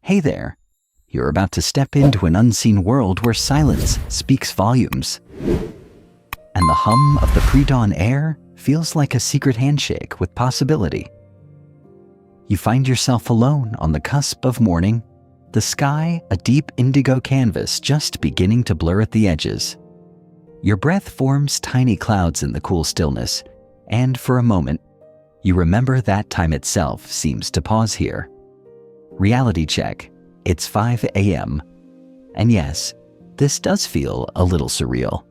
Hey there. You're about to step into an unseen world where silence speaks volumes. And the hum of the pre-dawn air feels like a secret handshake with possibility. You find yourself alone on the cusp of morning, the sky a deep indigo canvas just beginning to blur at the edges. Your breath forms tiny clouds in the cool stillness, and for a moment, you remember that time itself seems to pause here. Reality check. It's 5 a.m. And yes, this does feel a little surreal.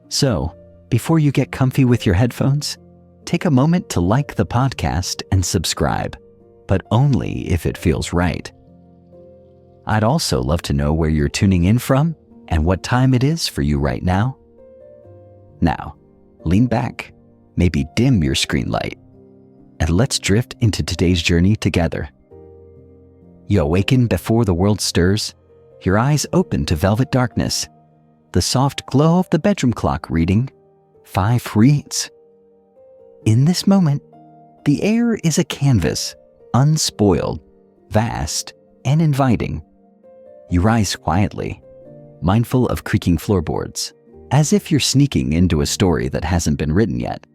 So, before you get comfy with your headphones, take a moment to like the podcast and subscribe, but only if it feels right. I'd also love to know where you're tuning in from and what time it is for you right now. Now, lean back, maybe dim your screen light, and let's drift into today's journey together. You awaken before the world stirs, your eyes open to velvet darkness, the soft glow of the bedroom clock reading 5 reads. In this moment, the air is a canvas, unspoiled, vast, and inviting. You rise quietly, mindful of creaking floorboards, as if you're sneaking into a story that hasn't been written yet.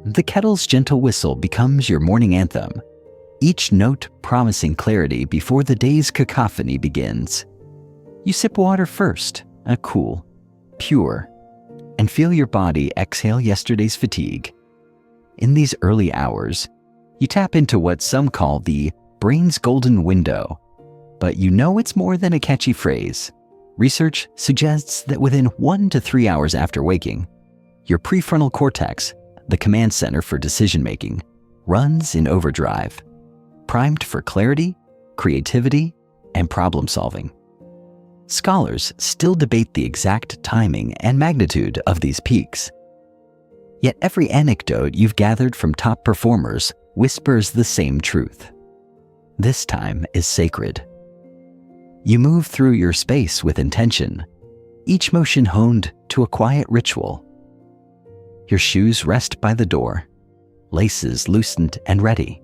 The kettle's gentle whistle becomes your morning anthem, each note promising clarity before the day's cacophony begins. You sip water first, a cool, pure, and feel your body exhale yesterday's fatigue. In these early hours, you tap into what some call the brain's golden window, but you know it's more than a catchy phrase. Research suggests that within 1 to 3 hours after waking, your prefrontal cortex, the command center for decision-making, runs in overdrive, primed for clarity, creativity, and problem-solving. Scholars still debate the exact timing and magnitude of these peaks. Yet every anecdote you've gathered from top performers whispers the same truth. This time is sacred. You move through your space with intention, each motion honed to a quiet ritual. Your shoes rest by the door, laces loosened and ready.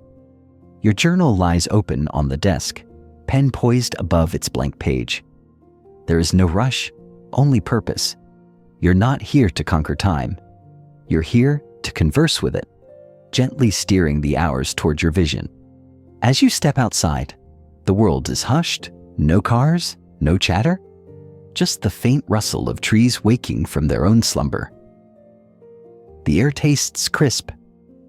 Your journal lies open on the desk, pen poised above its blank page. There is no rush, only purpose. You're not here to conquer time. You're here to converse with it, gently steering the hours toward your vision. As you step outside, the world is hushed, no cars, no chatter, just the faint rustle of trees waking from their own slumber. The air tastes crisp.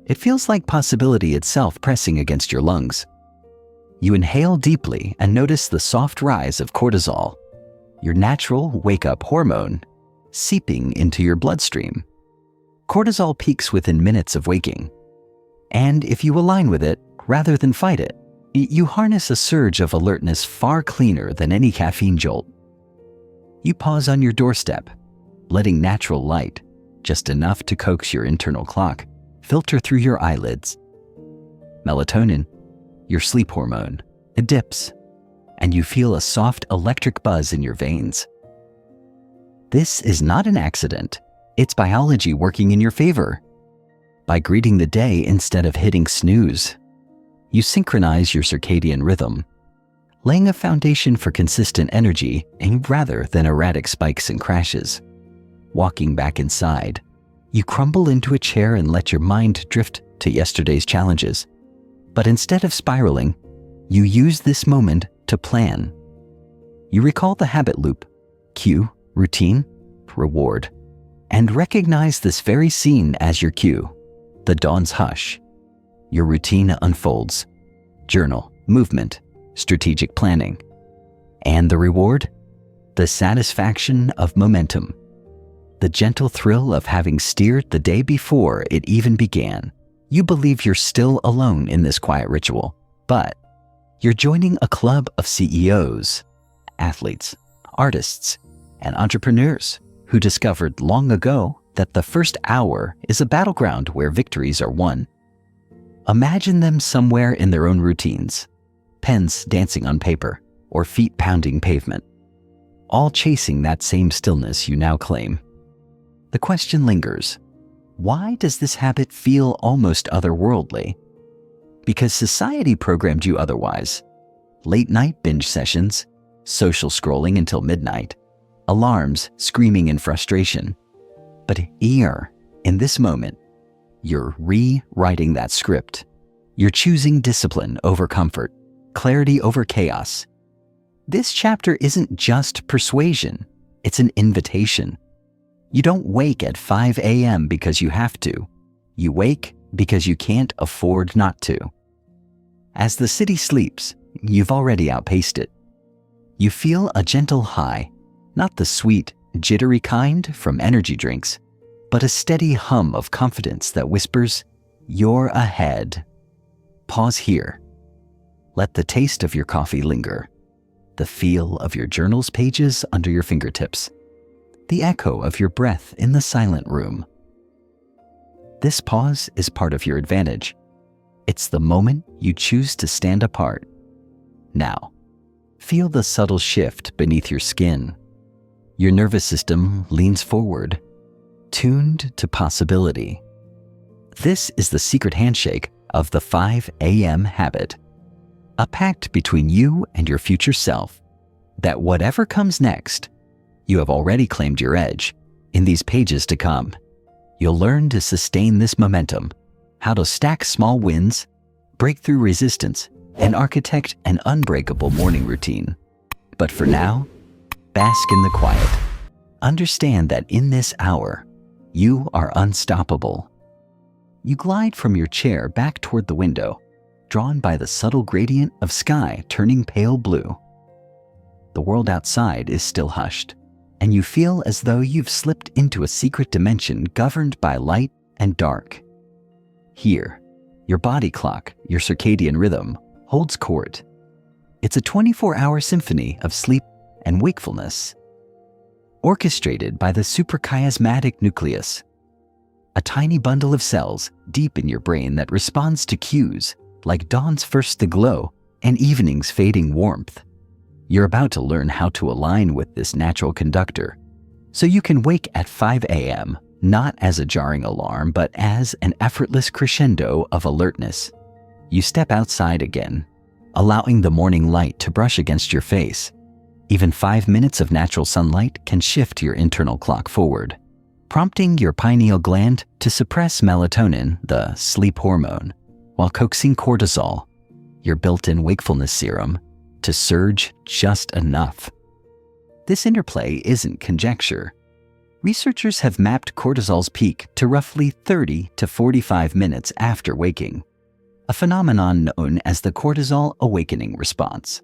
It feels like possibility itself pressing against your lungs. You inhale deeply and notice the soft rise of cortisol, your natural wake-up hormone, seeping into your bloodstream. Cortisol peaks within minutes of waking, and if you align with it rather than fight it, you harness a surge of alertness far cleaner than any caffeine jolt. You pause on your doorstep, letting natural light, just enough to coax your internal clock, filter through your eyelids. Melatonin, your sleep hormone, it dips, and you feel a soft electric buzz in your veins. This is not an accident. It's biology working in your favor. By greeting the day instead of hitting snooze, you synchronize your circadian rhythm, laying a foundation for consistent energy rather than erratic spikes and crashes. Walking back inside, you crumble into a chair and let your mind drift to yesterday's challenges. But instead of spiraling, you use this moment to plan. You recall the habit loop, cue, routine, reward, and recognize this very scene as your cue, the dawn's hush. Your routine unfolds, journal, movement, strategic planning. And the reward? The satisfaction of momentum. The gentle thrill of having steered the day before it even began. You believe you're still alone in this quiet ritual, but you're joining a club of CEOs, athletes, artists, and entrepreneurs who discovered long ago that the first hour is a battleground where victories are won. Imagine them somewhere in their own routines, pens dancing on paper or feet pounding pavement, all chasing that same stillness you now claim. The question lingers, why does this habit feel almost otherworldly? Because society programmed you otherwise. late night binge sessions, social scrolling until midnight, alarms screaming in frustration. But here, in this moment, you're rewriting that script. You're choosing discipline over comfort, clarity over chaos. This chapter isn't just persuasion, it's an invitation. You don't wake at 5 a.m. because you have to. You wake because you can't afford not to. As the city sleeps, you've already outpaced it. You feel a gentle high, not the sweet, jittery kind from energy drinks, but a steady hum of confidence that whispers, "You're ahead." Pause here. Let the taste of your coffee linger, the feel of your journal's pages under your fingertips, the echo of your breath in the silent room. This pause is part of your advantage. It's the moment you choose to stand apart. Now, feel the subtle shift beneath your skin. Your nervous system leans forward, tuned to possibility. This is the secret handshake of the 5 a.m. habit, a pact between you and your future self that whatever comes next, you have already claimed your edge. In these pages to come, you'll learn to sustain this momentum, how to stack small wins, break through resistance, and architect an unbreakable morning routine. But for now, bask in the quiet. Understand that in this hour, you are unstoppable. You glide from your chair back toward the window, drawn by the subtle gradient of sky turning pale blue. The world outside is still hushed, and you feel as though you've slipped into a secret dimension governed by light and dark. Here, your body clock, your circadian rhythm, holds court. It's a 24-hour symphony of sleep and wakefulness, orchestrated by the suprachiasmatic nucleus, a tiny bundle of cells deep in your brain that responds to cues like dawn's first glow and evening's fading warmth. You're about to learn how to align with this natural conductor, so you can wake at 5 a.m. not as a jarring alarm, but as an effortless crescendo of alertness. You step outside again, allowing the morning light to brush against your face. Even 5 minutes of natural sunlight can shift your internal clock forward, prompting your pineal gland to suppress melatonin, the sleep hormone, while coaxing cortisol, your built-in wakefulness serum, to surge just enough. This interplay isn't conjecture. Researchers have mapped cortisol's peak to roughly 30 to 45 minutes after waking, a phenomenon known as the cortisol awakening response.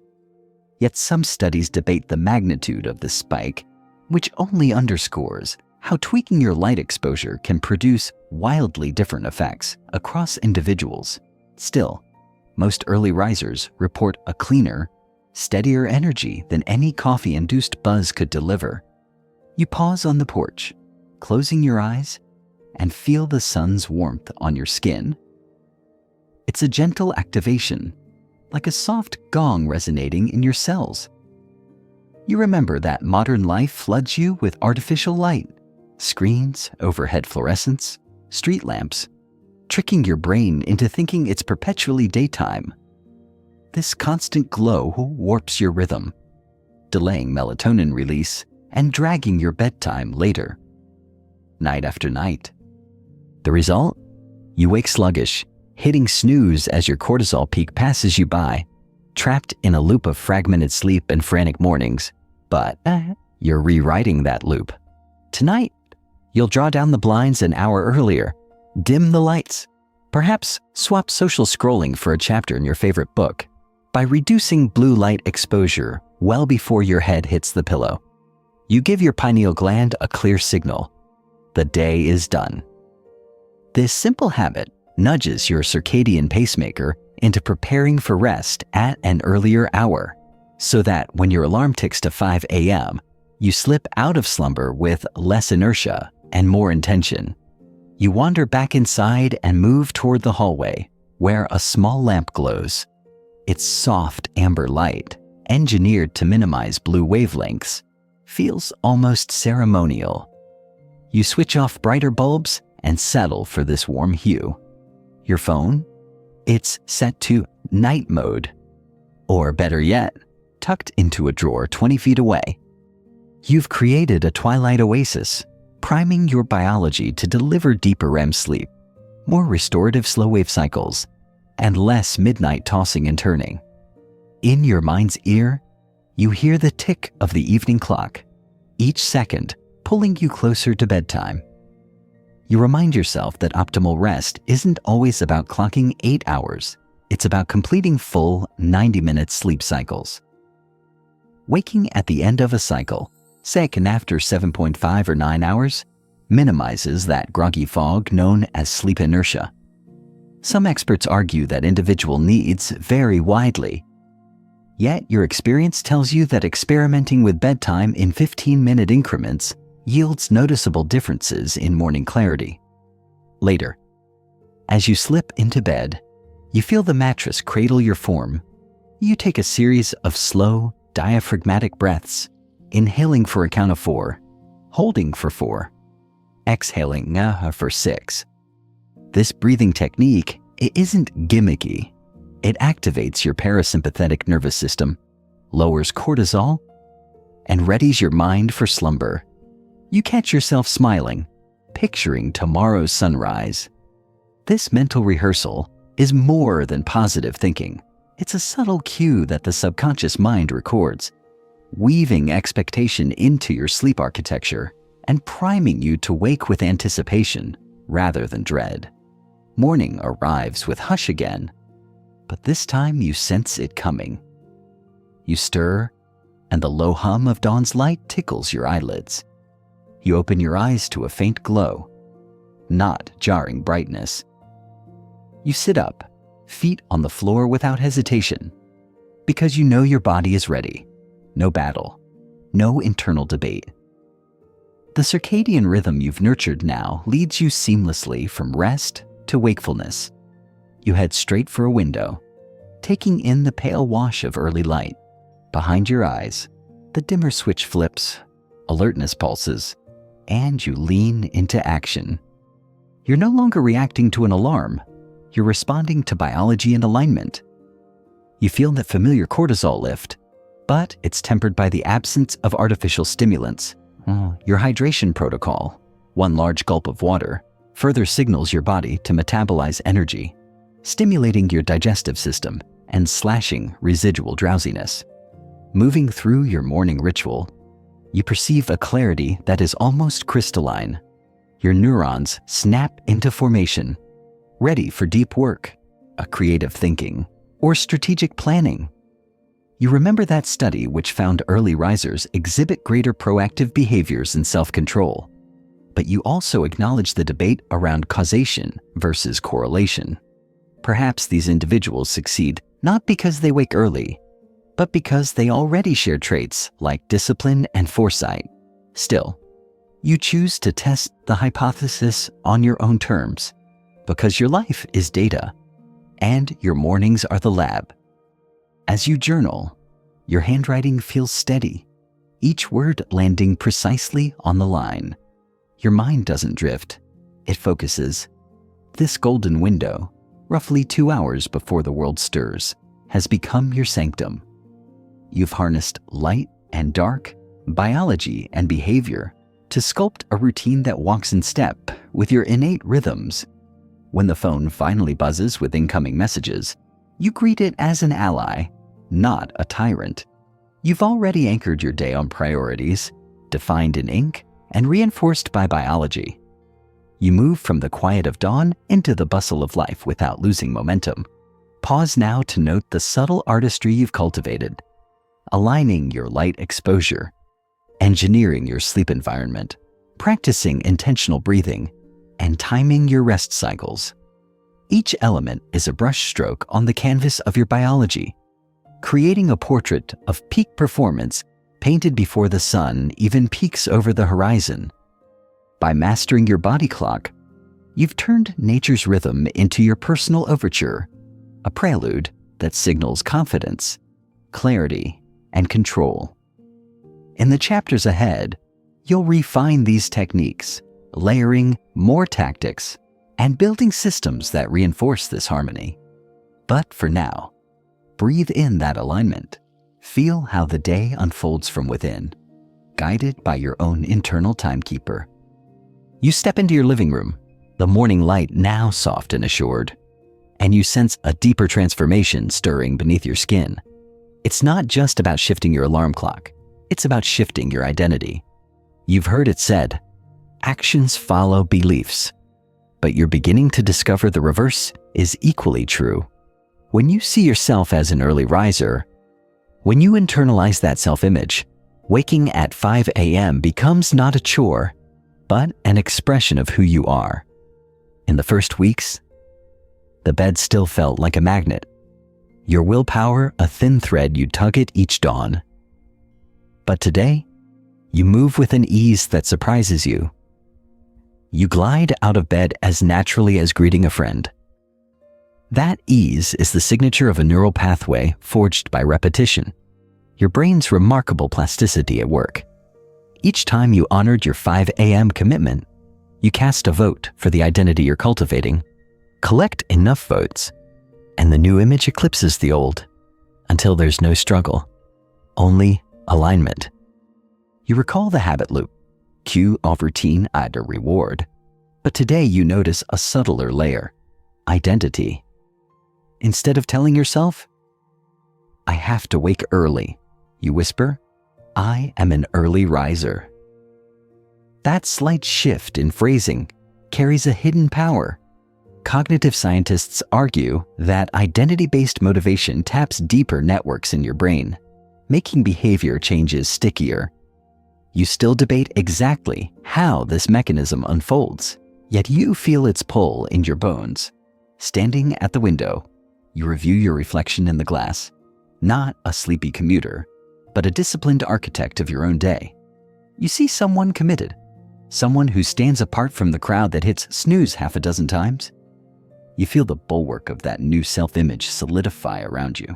Yet some studies debate the magnitude of this spike, which only underscores how tweaking your light exposure can produce wildly different effects across individuals. Still, most early risers report a cleaner, steadier energy than any coffee-induced buzz could deliver. You pause on the porch, closing your eyes, and feel the sun's warmth on your skin. It's a gentle activation, like a soft gong resonating in your cells. You remember that modern life floods you with artificial light, screens, overhead fluorescents, street lamps, tricking your brain into thinking it's perpetually daytime. This constant glow warps your rhythm, delaying melatonin release and dragging your bedtime later, night after night. The result? You wake sluggish, hitting snooze as your cortisol peak passes you by, trapped in a loop of fragmented sleep and frantic mornings. But you're rewriting that loop. Tonight, you'll draw down the blinds an hour earlier, dim the lights, perhaps swap social scrolling for a chapter in your favorite book. By reducing blue light exposure well before your head hits the pillow, you give your pineal gland a clear signal. The day is done. This simple habit nudges your circadian pacemaker into preparing for rest at an earlier hour, so that when your alarm ticks to 5 a.m., you slip out of slumber with less inertia and more intention. You wander back inside and move toward the hallway, where a small lamp glows. Its soft amber light, engineered to minimize blue wavelengths, feels almost ceremonial. You switch off brighter bulbs and settle for this warm hue. Your phone? It's set to night mode. Or better yet, tucked into a drawer 20 feet away. You've created a twilight oasis, priming your biology to deliver deeper REM sleep, more restorative slow-wave cycles, and less midnight tossing and turning. In your mind's ear, you hear the tick of the evening clock, each second pulling you closer to bedtime. You remind yourself that optimal rest isn't always about clocking 8 hours. It's about completing full 90-minute sleep cycles. Waking at the end of a cycle, second after 7.5 or 9 hours, minimizes that groggy fog known as sleep inertia. Some experts argue that individual needs vary widely. Yet your experience tells you that experimenting with bedtime in 15-minute increments yields noticeable differences in morning clarity. Later, as you slip into bed, you feel the mattress cradle your form. You take a series of slow, diaphragmatic breaths, inhaling for a count of 4, holding for 4, exhaling for 6. This breathing technique isn't gimmicky. It activates your parasympathetic nervous system, lowers cortisol, and readies your mind for slumber. You catch yourself smiling, picturing tomorrow's sunrise. This mental rehearsal is more than positive thinking. It's a subtle cue that the subconscious mind records, weaving expectation into your sleep architecture and priming you to wake with anticipation rather than dread. Morning arrives with hush again, but this time you sense it coming. You stir, and the low hum of dawn's light tickles your eyelids. You open your eyes to a faint glow, not jarring brightness. You sit up, feet on the floor without hesitation, because you know your body is ready. No battle, no internal debate. The circadian rhythm you've nurtured now leads you seamlessly from rest to wakefulness. You head straight for a window, taking in the pale wash of early light. Behind your eyes, the dimmer switch flips, alertness pulses, and you lean into action. You're no longer reacting to an alarm. You're responding to biology and alignment. You feel that familiar cortisol lift, but it's tempered by the absence of artificial stimulants. Your hydration protocol, one large gulp of water, further signals your body to metabolize energy, stimulating your digestive system and slashing residual drowsiness. Moving through your morning ritual, you perceive a clarity that is almost crystalline. Your neurons snap into formation, ready for deep work, a creative thinking, or strategic planning. You remember that study which found early risers exhibit greater proactive behaviors and self-control, but you also acknowledge the debate around causation versus correlation. Perhaps these individuals succeed not because they wake early, but because they already share traits like discipline and foresight. Still, you choose to test the hypothesis on your own terms, because your life is data, and your mornings are the lab. As you journal, your handwriting feels steady, each word landing precisely on the line. Your mind doesn't drift, it focuses. This golden window, roughly 2 hours before the world stirs, has become your sanctum. You've harnessed light and dark, biology and behavior to sculpt a routine that walks in step with your innate rhythms. When the phone finally buzzes with incoming messages, you greet it as an ally, not a tyrant. You've already anchored your day on priorities, defined in ink and reinforced by biology. You move from the quiet of dawn into the bustle of life without losing momentum. Pause now to note the subtle artistry you've cultivated, aligning your light exposure, engineering your sleep environment, practicing intentional breathing, and timing your rest cycles. Each element is a brushstroke on the canvas of your biology, creating a portrait of peak performance painted before the sun even peeks over the horizon. By mastering your body clock, you've turned nature's rhythm into your personal overture, a prelude that signals confidence, clarity, and control. In the chapters ahead, you'll refine these techniques, layering more tactics and building systems that reinforce this harmony. But for now, Breathe in that alignment. Feel how the day unfolds from within, guided by your own internal timekeeper. You step into your living room, the morning light now soft and assured, and you sense a deeper transformation stirring beneath your skin. It's not just about shifting your alarm clock, it's about shifting your identity. You've heard it said, actions follow beliefs, but you're beginning to discover the reverse is equally true. When you see yourself as an early riser, when you internalize that self-image, waking at 5 a.m. becomes not a chore, but an expression of who you are. In the first weeks, the bed still felt like a magnet. Your willpower, a thin thread you tug at each dawn. But today, you move with an ease that surprises you. You glide out of bed as naturally as greeting a friend. That ease is the signature of a neural pathway forged by repetition. Your brain's remarkable plasticity at work. Each time you honored your 5 a.m. commitment, you cast a vote for the identity you're cultivating. Collect enough votes, and the new image eclipses the old, until there's no struggle, only alignment. You recall the habit loop. Cue of routine add a reward. But today you notice a subtler layer, identity. Instead of telling yourself, I have to wake early, you whisper, I am an early riser. That slight shift in phrasing carries a hidden power. Cognitive scientists argue that identity-based motivation taps deeper networks in your brain, making behavior changes stickier. You still debate exactly how this mechanism unfolds, yet you feel its pull in your bones. Standing at the window, you review your reflection in the glass, not a sleepy commuter, but a disciplined architect of your own day. You see someone committed, someone who stands apart from the crowd that hits snooze half a dozen times. You feel the bulwark of that new self-image solidify around you,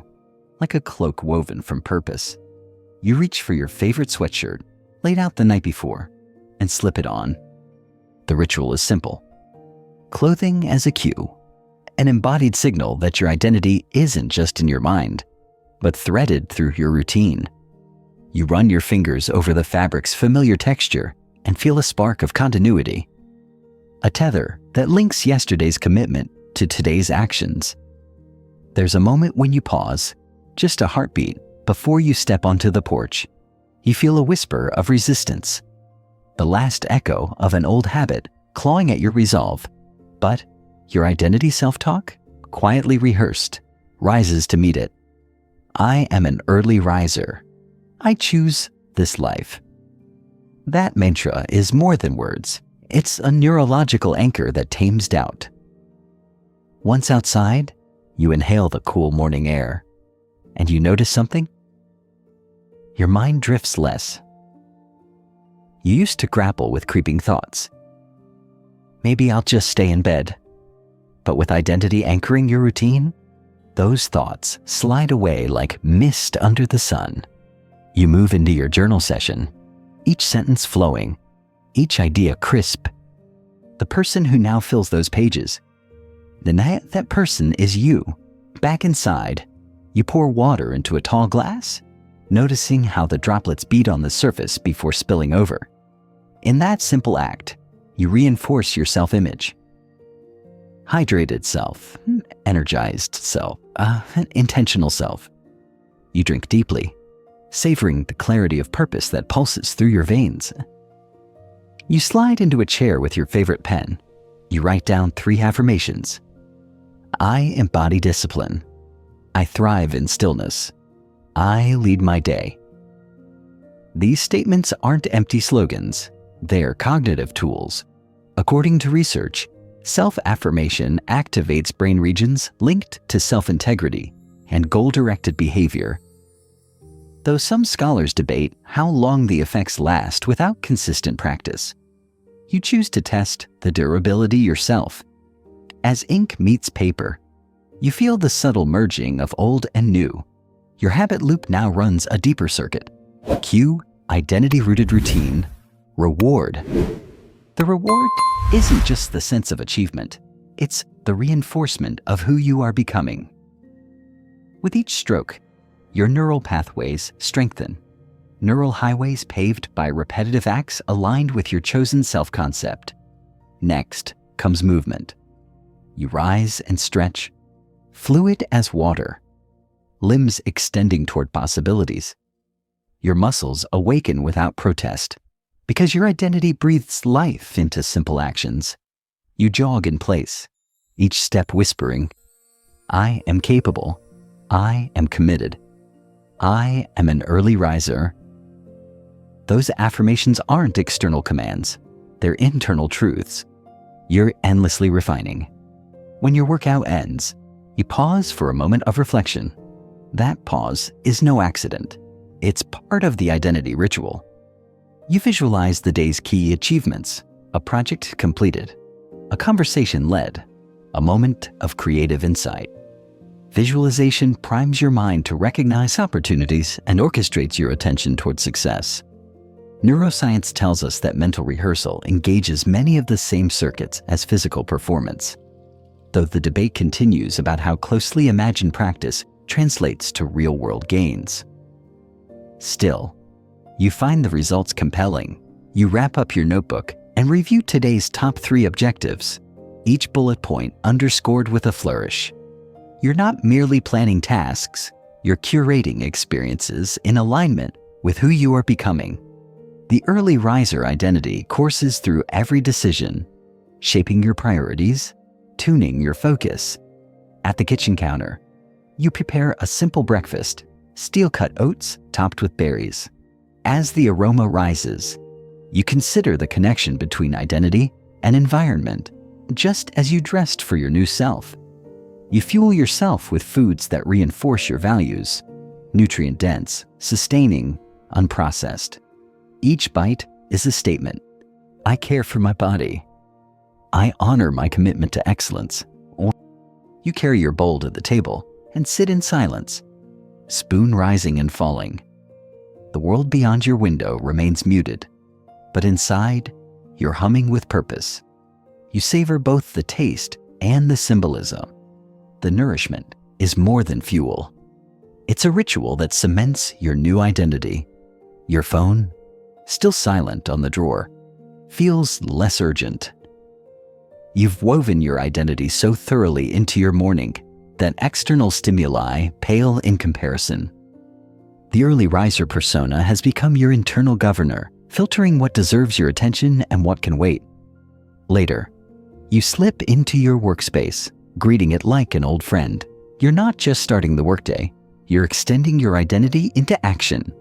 like a cloak woven from purpose. You reach for your favorite sweatshirt, laid out the night before, and slip it on. The ritual is simple. Clothing as a cue, an embodied signal that your identity isn't just in your mind, but threaded through your routine. You run your fingers over the fabric's familiar texture and feel a spark of continuity. A tether that links yesterday's commitment to today's actions. There's a moment when you pause, just a heartbeat, before you step onto the porch. You feel a whisper of resistance, the last echo of an old habit clawing at your resolve. But your identity self-talk, quietly rehearsed, rises to meet it. I am an early riser. I choose this life. That mantra is more than words. It's a neurological anchor that tames doubt. Once outside, you inhale the cool morning air, and you notice something? Your mind drifts less. You used to grapple with creeping thoughts. Maybe I'll just stay in bed. But with identity anchoring your routine, those thoughts slide away like mist under the sun. You move into your journal session, each sentence flowing, each idea crisp. The person who now fills those pages, that person is you. Back inside, you pour water into a tall glass, noticing how the droplets beat on the surface before spilling over. In that simple act, you reinforce your self-image. Hydrated self, energized self, intentional self. You drink deeply, savoring the clarity of purpose that pulses through your veins. You slide into a chair with your favorite pen. You write down 3 affirmations. I embody discipline. I thrive in stillness. I lead my day. These statements aren't empty slogans. They're cognitive tools. According to research, self-affirmation activates brain regions linked to self-integrity and goal-directed behavior. Though some scholars debate how long the effects last without consistent practice, you choose to test the durability yourself. As ink meets paper, you feel the subtle merging of old and new. Your habit loop now runs a deeper circuit. Cue, identity-rooted routine, reward. The reward isn't just the sense of achievement. It's the reinforcement of who you are becoming. With each stroke, your neural pathways strengthen. Neural highways paved by repetitive acts aligned with your chosen self-concept. Next comes movement. You rise and stretch, fluid as water, limbs extending toward possibilities. Your muscles awaken without protest, because your identity breathes life into simple actions. You jog in place, each step whispering, I am capable, I am committed, I am an early riser. Those affirmations aren't external commands, they're internal truths. You're endlessly refining. When your workout ends, you pause for a moment of reflection. That pause is no accident. It's part of the identity ritual. You visualize the day's key achievements, a project completed, a conversation led, a moment of creative insight. Visualization primes your mind to recognize opportunities and orchestrates your attention toward success. Neuroscience tells us that mental rehearsal engages many of the same circuits as physical performance, though the debate continues about how closely imagined practice translates to real-world gains. Still, you find the results compelling. You wrap up your notebook and review today's top 3 objectives, each bullet point underscored with a flourish. You're not merely planning tasks, you're curating experiences in alignment with who you are becoming. The early riser identity courses through every decision, shaping your priorities, tuning your focus. At the kitchen counter, you prepare a simple breakfast, steel-cut oats topped with berries. As the aroma rises, you consider the connection between identity and environment, just as you dressed for your new self. You fuel yourself with foods that reinforce your values, nutrient-dense, sustaining, unprocessed. Each bite is a statement. I care for my body. I honor my commitment to excellence. You carry your bowl to the table and sit in silence, spoon rising and falling. The world beyond your window remains muted, but inside, you're humming with purpose. You savor both the taste and the symbolism. The nourishment is more than fuel. It's a ritual that cements your new identity. Your phone, still silent on the drawer, feels less urgent. You've woven your identity so thoroughly into your morning that external stimuli pale in comparison. The early riser persona has become your internal governor, filtering what deserves your attention and what can wait. Later, you slip into your workspace, greeting it like an old friend. You're not just starting the workday, you're extending your identity into action.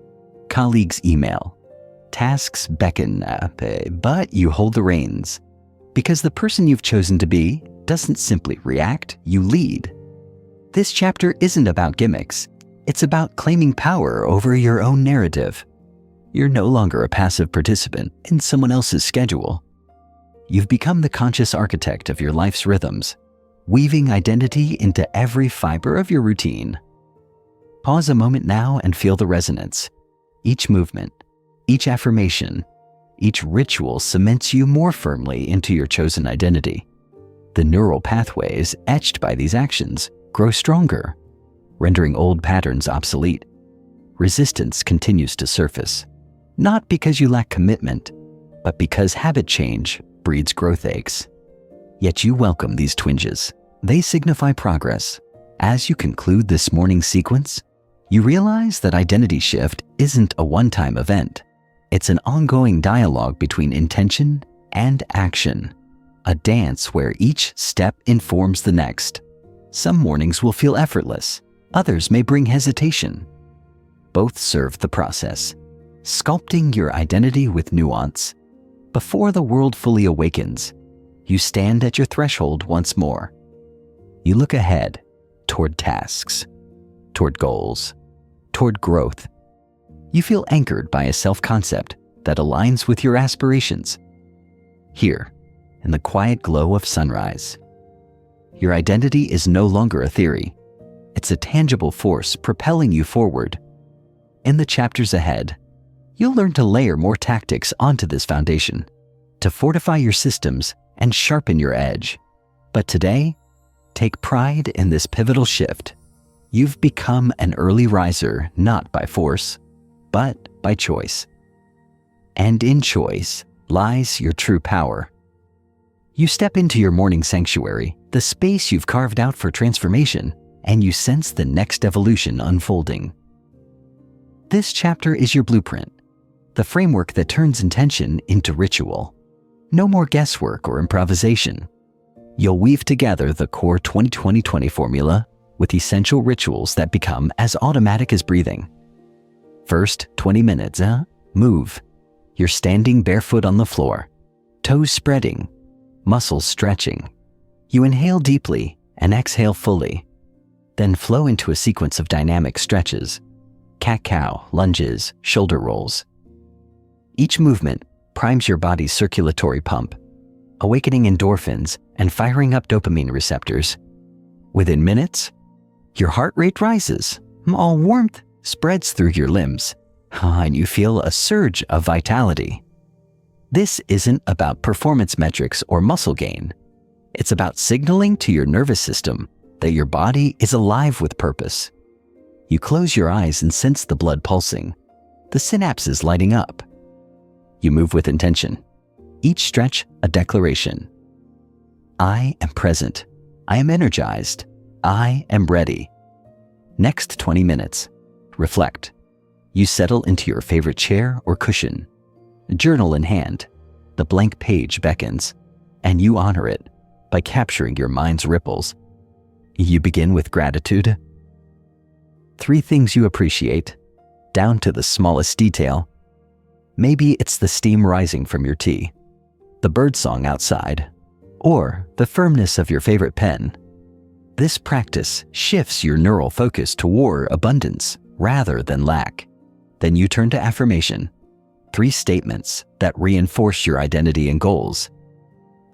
Colleagues email, tasks beckon, but you hold the reins. Because the person you've chosen to be doesn't simply react, you lead. This chapter isn't about gimmicks, it's about claiming power over your own narrative. You're no longer a passive participant in someone else's schedule. You've become the conscious architect of your life's rhythms, weaving identity into every fiber of your routine. Pause a moment now and feel the resonance. Each movement, each affirmation, each ritual cements you more firmly into your chosen identity. The neural pathways etched by these actions grow stronger, rendering old patterns obsolete. Resistance continues to surface, not because you lack commitment, but because habit change breeds growth aches. Yet you welcome these twinges. They signify progress. As you conclude this morning's sequence, you realize that identity shift isn't a one-time event. It's an ongoing dialogue between intention and action, a dance where each step informs the next. Some mornings will feel effortless, others may bring hesitation. Both serve the process, sculpting your identity with nuance. Before the world fully awakens, you stand at your threshold once more. You look ahead, toward tasks, toward goals, toward growth. You feel anchored by a self-concept that aligns with your aspirations. Here, in the quiet glow of sunrise, your identity is no longer a theory. It's a tangible force propelling you forward. In the chapters ahead, you'll learn to layer more tactics onto this foundation, to fortify your systems and sharpen your edge. But today, take pride in this pivotal shift. You've become an early riser not by force, but by choice. And in choice lies your true power. You step into your morning sanctuary, the space you've carved out for transformation, and you sense the next evolution unfolding. This chapter is your blueprint, the framework that turns intention into ritual. No more guesswork or improvisation. You'll weave together the core 20-20-20 formula with essential rituals that become as automatic as breathing. First 20 minutes, move. You're standing barefoot on the floor, toes spreading, muscles stretching. You inhale deeply and exhale fully, then flow into a sequence of dynamic stretches, cat-cow, lunges, shoulder rolls. Each movement primes your body's circulatory pump, awakening endorphins and firing up dopamine receptors. Within minutes, your heart rate rises, all warmth spreads through your limbs, and you feel a surge of vitality. This isn't about performance metrics or muscle gain. It's about signaling to your nervous system that your body is alive with purpose. You close your eyes and sense the blood pulsing, the synapses lighting up. You move with intention. Each stretch a declaration. I am present. I am energized. I am ready. Next 20 minutes. Reflect. You settle into your favorite chair or cushion. Journal in hand. The blank page beckons, and you honor it by capturing your mind's ripples. You begin with gratitude. 3 things you appreciate, down to the smallest detail. Maybe it's the steam rising from your tea, the birdsong outside, or the firmness of your favorite pen. This practice shifts your neural focus toward abundance rather than lack. Then you turn to affirmation. 3 statements that reinforce your identity and goals.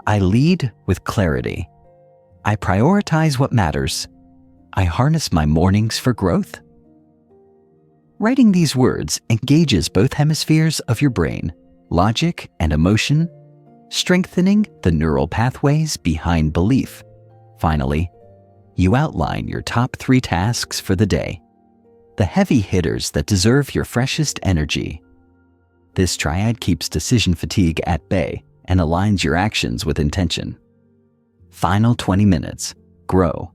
I lead with clarity. I prioritize what matters. I harness my mornings for growth. Writing these words engages both hemispheres of your brain, logic and emotion, strengthening the neural pathways behind belief. Finally, you outline your top 3 tasks for the day, the heavy hitters that deserve your freshest energy. This triad keeps decision fatigue at bay and aligns your actions with intention. Final 20 minutes. Grow.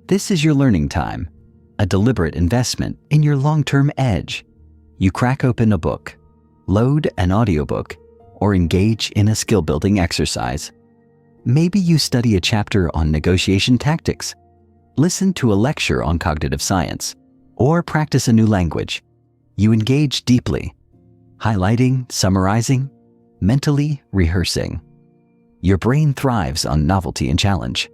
This is your learning time, a deliberate investment in your long-term edge. You crack open a book, load an audiobook, or engage in a skill-building exercise. Maybe you study a chapter on negotiation tactics, listen to a lecture on cognitive science, or practice a new language. You engage deeply, highlighting, summarizing, mentally rehearsing. Your brain thrives on novelty and challenge,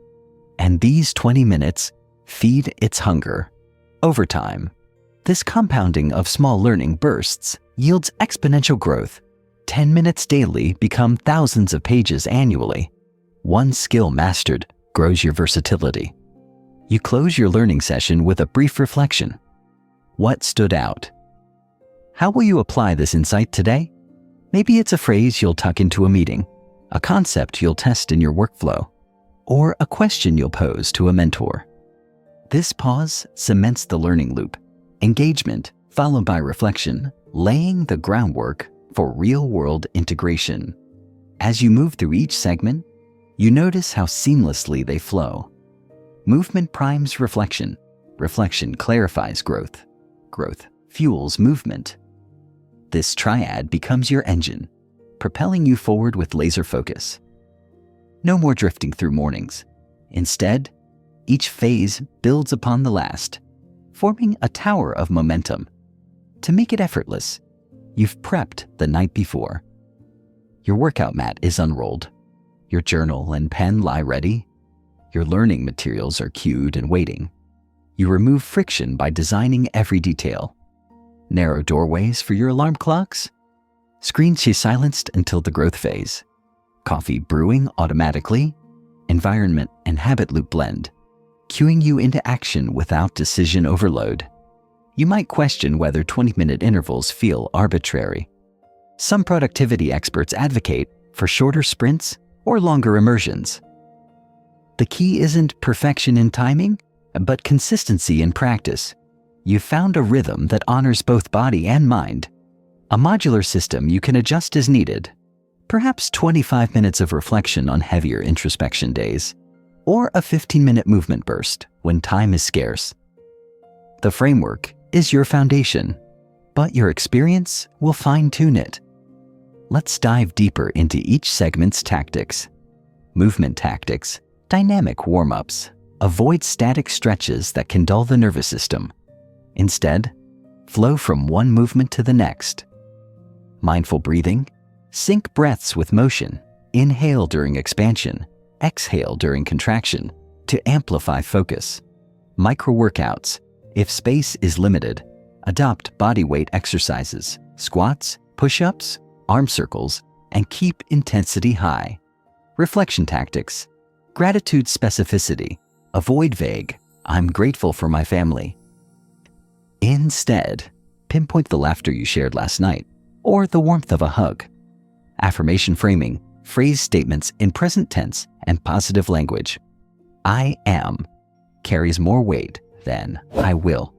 and these 20 minutes feed its hunger. Over time, this compounding of small learning bursts yields exponential growth. 10 minutes daily become thousands of pages annually. One skill mastered grows your versatility. You close your learning session with a brief reflection. What stood out? How will you apply this insight today? Maybe it's a phrase you'll tuck into a meeting, a concept you'll test in your workflow, or a question you'll pose to a mentor. This pause cements the learning loop, engagement followed by reflection, laying the groundwork for real-world integration. As you move through each segment, you notice how seamlessly they flow. Movement primes reflection. Reflection clarifies growth. Growth fuels movement. This triad becomes your engine, propelling you forward with laser focus. No more drifting through mornings. Instead, each phase builds upon the last, forming a tower of momentum. To make it effortless, you've prepped the night before. Your workout mat is unrolled. Your journal and pen lie ready. Your learning materials are cued and waiting. You remove friction by designing every detail. Narrow doorways for your alarm clocks. Screens you silenced until the growth phase. Coffee brewing automatically. Environment and habit loop blend, cueing you into action without decision overload. You might question whether 20-minute intervals feel arbitrary. Some productivity experts advocate for shorter sprints or longer immersions. The key isn't perfection in timing, but consistency in practice. You've found a rhythm that honors both body and mind. A modular system you can adjust as needed. Perhaps 25 minutes of reflection on heavier introspection days, or a 15-minute movement burst when time is scarce. The framework is your foundation, but your experience will fine-tune it. Let's dive deeper into each segment's tactics. Movement tactics, dynamic warm-ups. Avoid static stretches that can dull the nervous system. Instead, flow from one movement to the next. Mindful breathing, sync breaths with motion. Inhale during expansion, exhale during contraction to amplify focus. Micro workouts, if space is limited, adopt body weight exercises, squats, push-ups, arm circles, and keep intensity high. Reflection tactics, gratitude specificity, avoid vague, I'm grateful for my family. Instead, pinpoint the laughter you shared last night or the warmth of a hug. Affirmation framing, phrase statements in present tense and positive language. I am carries more weight than I will.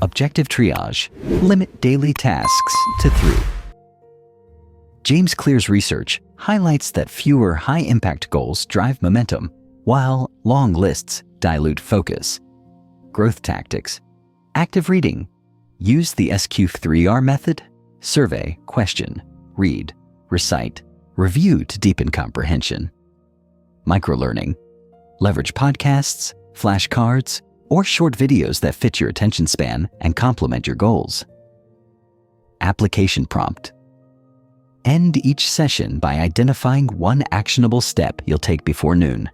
Objective triage, limit daily tasks to 3. James Clear's research highlights that fewer high-impact goals drive momentum, while long lists dilute focus. Growth tactics, active reading. Use the SQ3R method, survey, question, read, recite, review to deepen comprehension. Microlearning, leverage podcasts, flashcards, or short videos that fit your attention span and complement your goals. Application prompt, end each session by identifying one actionable step you'll take before noon.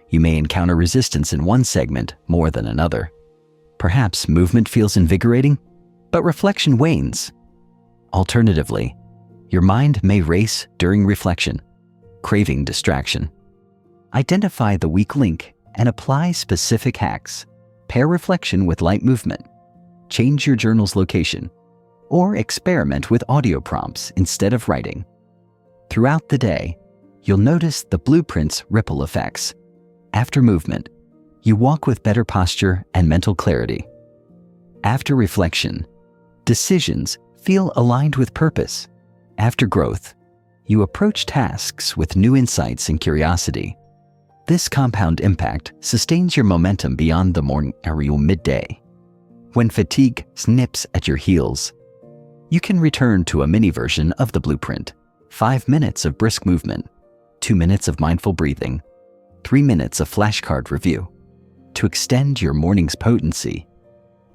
You may encounter resistance in one segment more than another. Perhaps movement feels invigorating, but reflection wanes. Alternatively, your mind may race during reflection, craving distraction. Identify the weak link and apply specific hacks. Pair reflection with light movement. Change your journal's location, or experiment with audio prompts instead of writing. Throughout the day, you'll notice the blueprint's ripple effects. After movement, you walk with better posture and mental clarity. After reflection, decisions feel aligned with purpose. After growth, you approach tasks with new insights and curiosity. This compound impact sustains your momentum beyond the morning or midday. When fatigue snips at your heels, you can return to a mini version of the blueprint. 5 minutes of brisk movement, 2 minutes of mindful breathing, 3 minutes of flashcard review. To extend your morning's potency,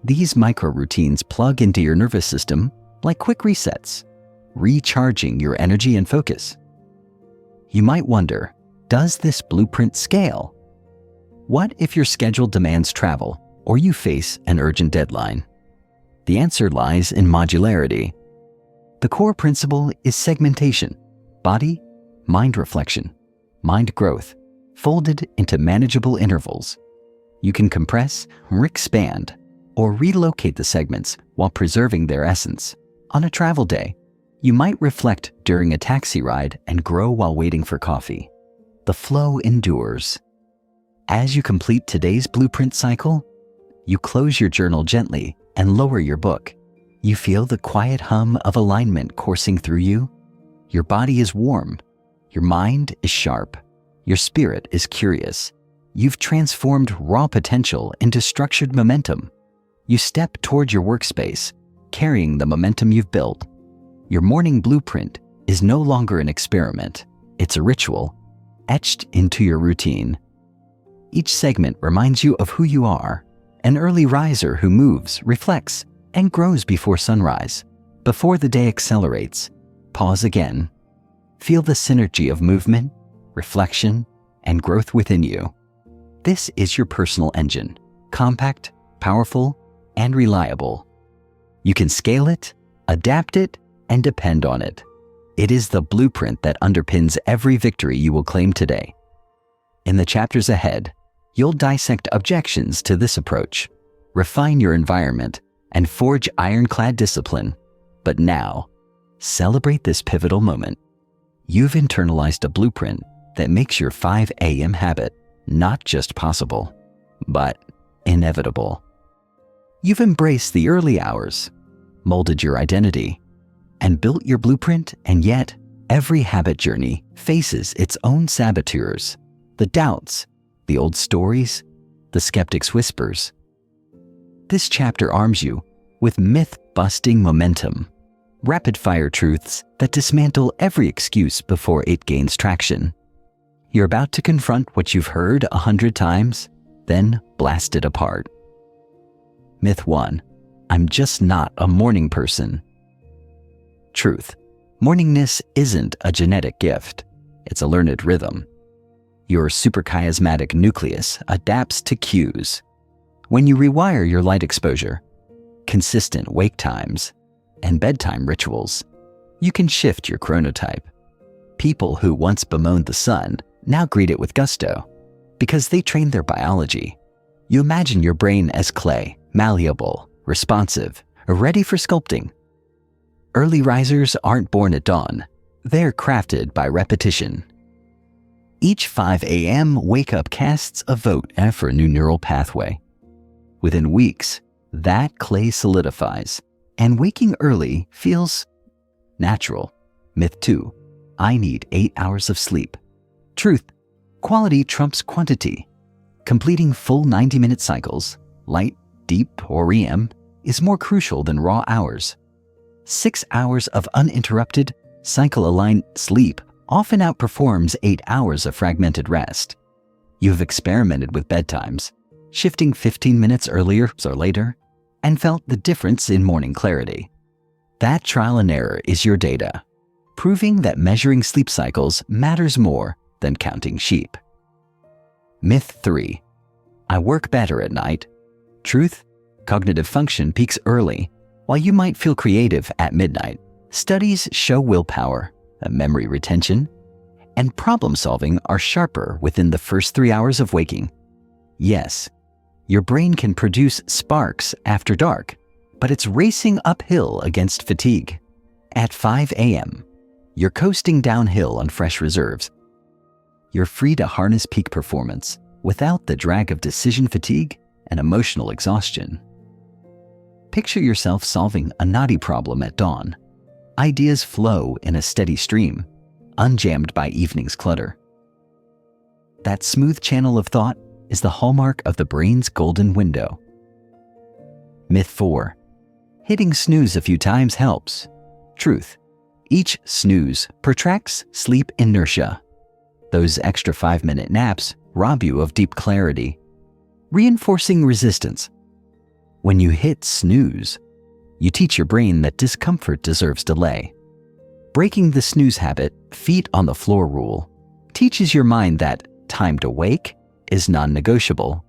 these micro routines plug into your nervous system like quick resets, recharging your energy and focus. You might wonder, does this blueprint scale? What if your schedule demands travel or you face an urgent deadline? The answer lies in modularity. The core principle is segmentation, body, mind reflection, mind growth, folded into manageable intervals. You can compress, expand, or relocate the segments while preserving their essence. On a travel day, you might reflect during a taxi ride and grow while waiting for coffee. The flow endures. As you complete today's blueprint cycle, you close your journal gently and lower your book. You feel the quiet hum of alignment coursing through you. Your body is warm. Your mind is sharp. Your spirit is curious. You've transformed raw potential into structured momentum. You step toward your workspace, carrying the momentum you've built. Your morning blueprint is no longer an experiment. It's a ritual, etched into your routine. Each segment reminds you of who you are, an early riser who moves, reflects, and grows before sunrise. Before the day accelerates, pause again. Feel the synergy of movement, reflection, and growth within you. This is your personal engine, compact, powerful, and reliable. You can scale it, adapt it, and depend on it. It is the blueprint that underpins every victory you will claim today. In the chapters ahead, you'll dissect objections to this approach, refine your environment, and forge ironclad discipline. But now, celebrate this pivotal moment. You've internalized a blueprint that makes your 5 a.m. habit not just possible, but inevitable. You've embraced the early hours, molded your identity, and built your blueprint, and yet every habit journey faces its own saboteurs, the doubts, the old stories, the skeptic's whispers. This chapter arms you with myth-busting momentum, rapid-fire truths that dismantle every excuse before it gains traction. You're about to confront what you've heard 100 times, then blast it apart. Myth 1. I'm just not a morning person. Truth. Morningness isn't a genetic gift. It's a learned rhythm. Your suprachiasmatic nucleus adapts to cues. When you rewire your light exposure, consistent wake times, and bedtime rituals, you can shift your chronotype. People who once bemoaned the sun now greet it with gusto because they trained their biology. You imagine your brain as clay, malleable, responsive, ready for sculpting. Early risers aren't born at dawn. They're crafted by repetition. Each 5 a.m. wake-up casts a vote for a new neural pathway. Within weeks, that clay solidifies, and waking early feels natural. Myth 2. I need 8 hours of sleep. Truth. Quality trumps quantity. Completing full 90-minute cycles, light, deep, or REM, is more crucial than raw hours. 6 hours of uninterrupted, cycle-aligned sleep often outperforms 8 hours of fragmented rest. You've experimented with bedtimes, shifting 15 minutes earlier or later, and felt the difference in morning clarity. That trial and error is your data, proving that measuring sleep cycles matters more than counting sheep. Myth 3. I work better at night. Truth. Cognitive function peaks early, while you might feel creative at midnight. Studies show willpower, memory retention, and problem solving are sharper within the first 3 hours of waking. Yes, your brain can produce sparks after dark, but it's racing uphill against fatigue. At 5 a.m., you're coasting downhill on fresh reserves. You're free to harness peak performance without the drag of decision fatigue and emotional exhaustion. Picture yourself solving a knotty problem at dawn. Ideas flow in a steady stream, unjammed by evening's clutter. That smooth channel of thought is the hallmark of the brain's golden window. Myth 4. Hitting snooze a few times helps. Truth. Each snooze protracts sleep inertia. Those extra 5-minute naps rob you of deep clarity, reinforcing resistance. When you hit snooze, you teach your brain that discomfort deserves delay. Breaking the snooze habit, feet on the floor rule, teaches your mind that time to wake is non-negotiable.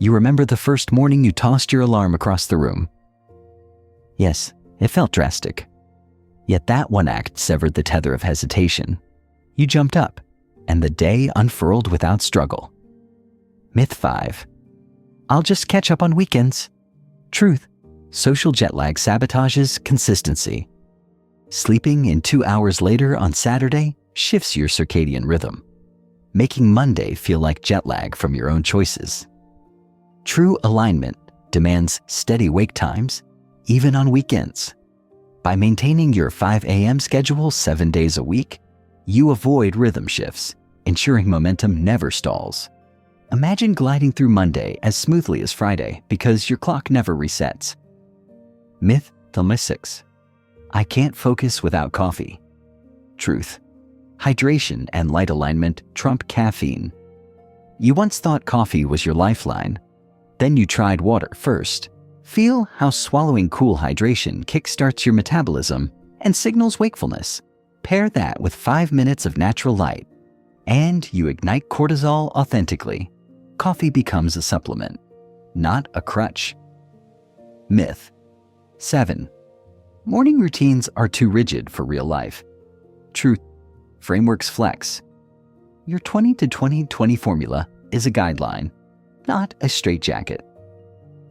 You remember the first morning you tossed your alarm across the room. Yes, it felt drastic. Yet that one act severed the tether of hesitation. You jumped up, and the day unfurled without struggle. Myth 5. I'll just catch up on weekends. Truth. Social jet lag sabotages consistency. Sleeping in 2 hours later on Saturday shifts your circadian rhythm, making Monday feel like jet lag from your own choices. True alignment demands steady wake times, even on weekends. By maintaining your 5 a.m. schedule 7 days a week, you avoid rhythm shifts, ensuring momentum never stalls. Imagine gliding through Monday as smoothly as Friday because your clock never resets. Myth 6. I can't focus without coffee. Truth. Hydration and light alignment trump caffeine. You once thought coffee was your lifeline. Then you tried water first. Feel how swallowing cool hydration kickstarts your metabolism and signals wakefulness. Pair that with 5 minutes of natural light, and you ignite cortisol authentically. Coffee becomes a supplement, not a crutch. Myth 7. Morning routines are too rigid for real life. Truth. Frameworks flex. Your 20-20-20 formula is a guideline, not a straitjacket.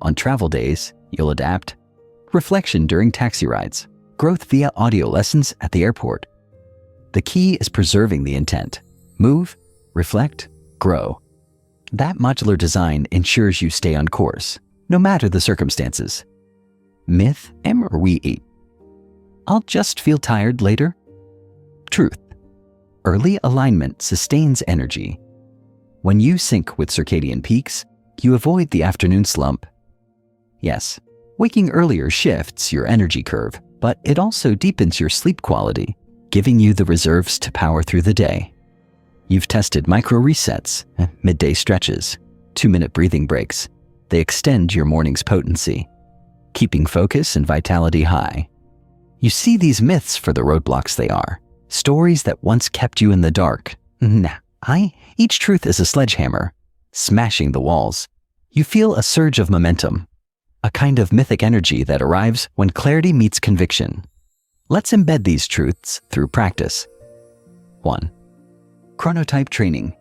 On travel days, you'll adapt. Reflection during taxi rides. Growth via audio lessons at the airport. The key is preserving the intent. Move, reflect, grow. That modular design ensures you stay on course, no matter the circumstances. Myth, am or we eat? I'll just feel tired later. Truth. Early alignment sustains energy. When you sync with circadian peaks, you avoid the afternoon slump. Yes, waking earlier shifts your energy curve, but it also deepens your sleep quality, giving you the reserves to power through the day. You've tested micro resets, midday stretches, 2-minute breathing breaks. They extend your morning's potency, keeping focus and vitality high. You see these myths for the roadblocks they are, stories that once kept you in the dark. Each truth is a sledgehammer, smashing the walls. You feel a surge of momentum, a kind of mythic energy that arrives when clarity meets conviction. Let's embed these truths through practice. 1. Chronotype training.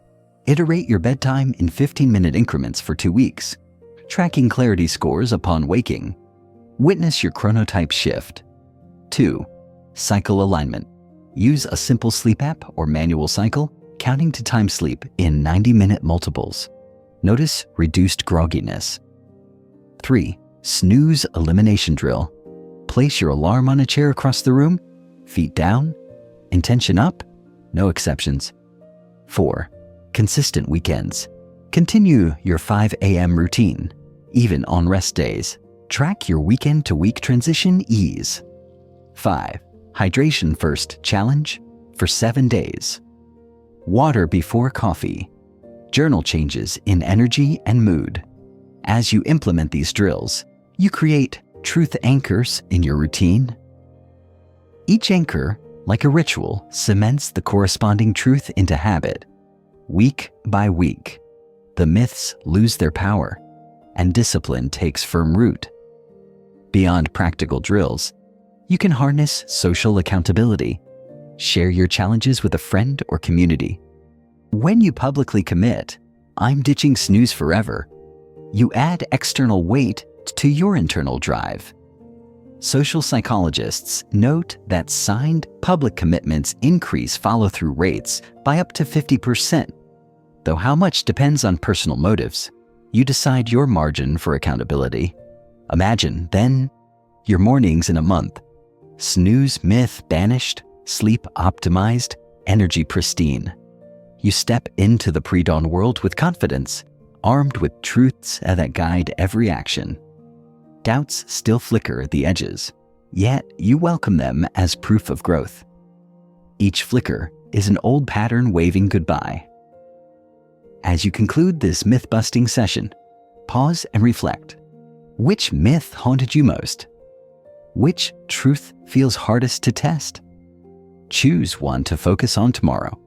Iterate your bedtime in 15-minute increments for 2 weeks, tracking clarity scores upon waking. Witness your chronotype shift. 2. Cycle alignment. Use a simple sleep app or manual cycle, counting to time sleep in 90-minute multiples. Notice reduced grogginess. 3. Snooze elimination drill. Place your alarm on a chair across the room, feet down, intention up, no exceptions. 4. Consistent weekends. Continue your 5 a.m. routine, even on rest days. Track your weekend-to-week transition ease. 5. Hydration first challenge for 7 days. Water before coffee. Journal changes in energy and mood. As you implement these drills, you create truth anchors in your routine. Each anchor, like a ritual, cements the corresponding truth into habit. Week by week, the myths lose their power, and discipline takes firm root. Beyond practical drills, you can harness social accountability. Share your challenges with a friend or community. When you publicly commit, "I'm ditching snooze forever," you add external weight to your internal drive. Social psychologists note that signed public commitments increase follow-through rates by up to 50%. Though how much depends on personal motives, you decide your margin for accountability. Imagine, then, your mornings in a month. Snooze myth banished, sleep optimized, energy pristine. You step into the pre-dawn world with confidence, armed with truths that guide every action. Doubts still flicker at the edges, yet you welcome them as proof of growth. Each flicker is an old pattern waving goodbye. As you conclude this myth-busting session, pause and reflect. Which myth haunted you most? Which truth feels hardest to test? Choose one to focus on tomorrow.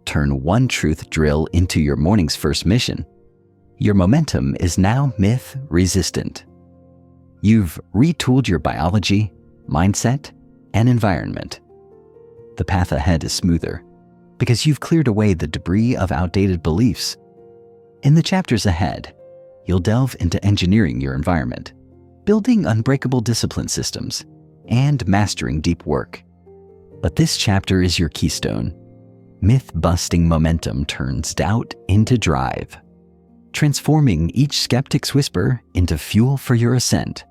Turn one truth drill into your morning's first mission. Your momentum is now myth-resistant. You've retooled your biology, mindset, and environment. The path ahead is smoother because you've cleared away the debris of outdated beliefs. In the chapters ahead, you'll delve into engineering your environment, building unbreakable discipline systems, and mastering deep work. But this chapter is your keystone. Myth-busting momentum turns doubt into drive, transforming each skeptic's whisper into fuel for your ascent.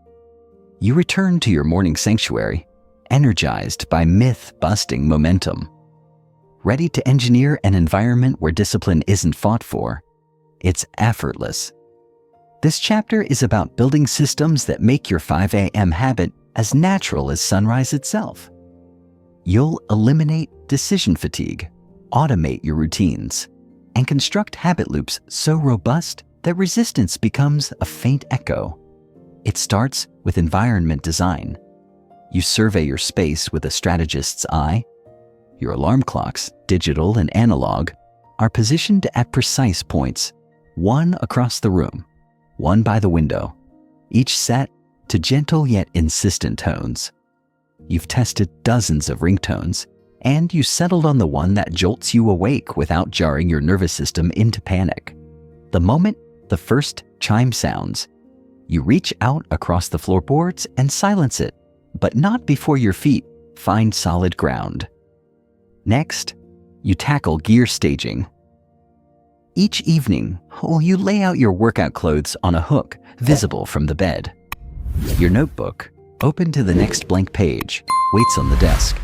You return to your morning sanctuary, energized by myth-busting momentum, ready to engineer an environment where discipline isn't fought for. It's effortless. This chapter is about building systems that make your 5 a.m. habit as natural as sunrise itself. You'll eliminate decision fatigue, automate your routines, and construct habit loops so robust that resistance becomes a faint echo. It starts with environment design. You survey your space with a strategist's eye. Your alarm clocks, digital and analog, are positioned at precise points, one across the room, one by the window, each set to gentle yet insistent tones. You've tested dozens of ringtones, and you settled on the one that jolts you awake without jarring your nervous system into panic. The moment the first chime sounds, you reach out across the floorboards and silence it, but not before your feet find solid ground. Next, you tackle gear staging. Each evening, you lay out your workout clothes on a hook visible from the bed. Your notebook, open to the next blank page, waits on the desk.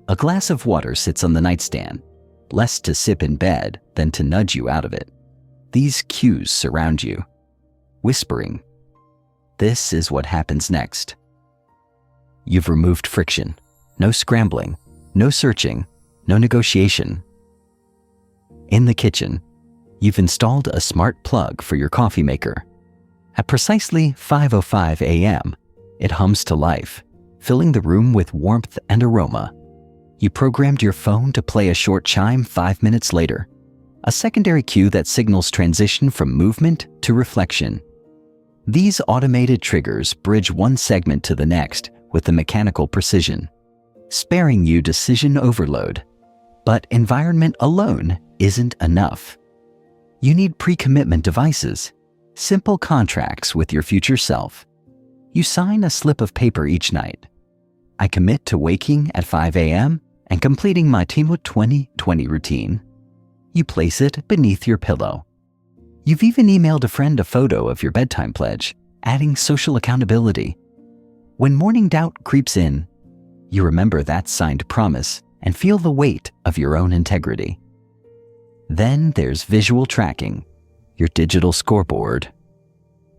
A glass of water sits on the nightstand, less to sip in bed than to nudge you out of it. These cues surround you, whispering, "This is what happens next." You've removed friction. No scrambling, no searching, no negotiation. In the kitchen, you've installed a smart plug for your coffee maker. At precisely 5:05 a.m., it hums to life, filling the room with warmth and aroma. You programmed your phone to play a short chime 5 minutes later, a secondary cue that signals transition from movement to reflection. These automated triggers bridge one segment to the next with a mechanical precision, sparing you decision overload. But environment alone isn't enough. You need pre-commitment devices, simple contracts with your future self. You sign a slip of paper each night. I commit to waking at 5 a.m. and completing my Teamwork 2020 routine. You place it beneath your pillow. You've even emailed a friend a photo of your bedtime pledge, adding social accountability. When morning doubt creeps in, you remember that signed promise and feel the weight of your own integrity. Then there's visual tracking, your digital scoreboard.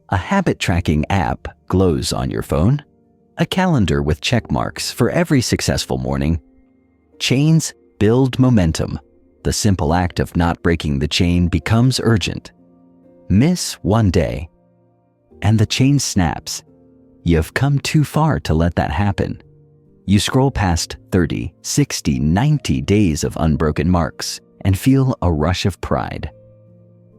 A habit tracking app glows on your phone, a calendar with check marks for every successful morning. Chains build momentum. The simple act of not breaking the chain becomes urgent. Miss one day, and the chain snaps. You've come too far to let that happen. You scroll past 30, 60, 90 days of unbroken marks and feel a rush of pride.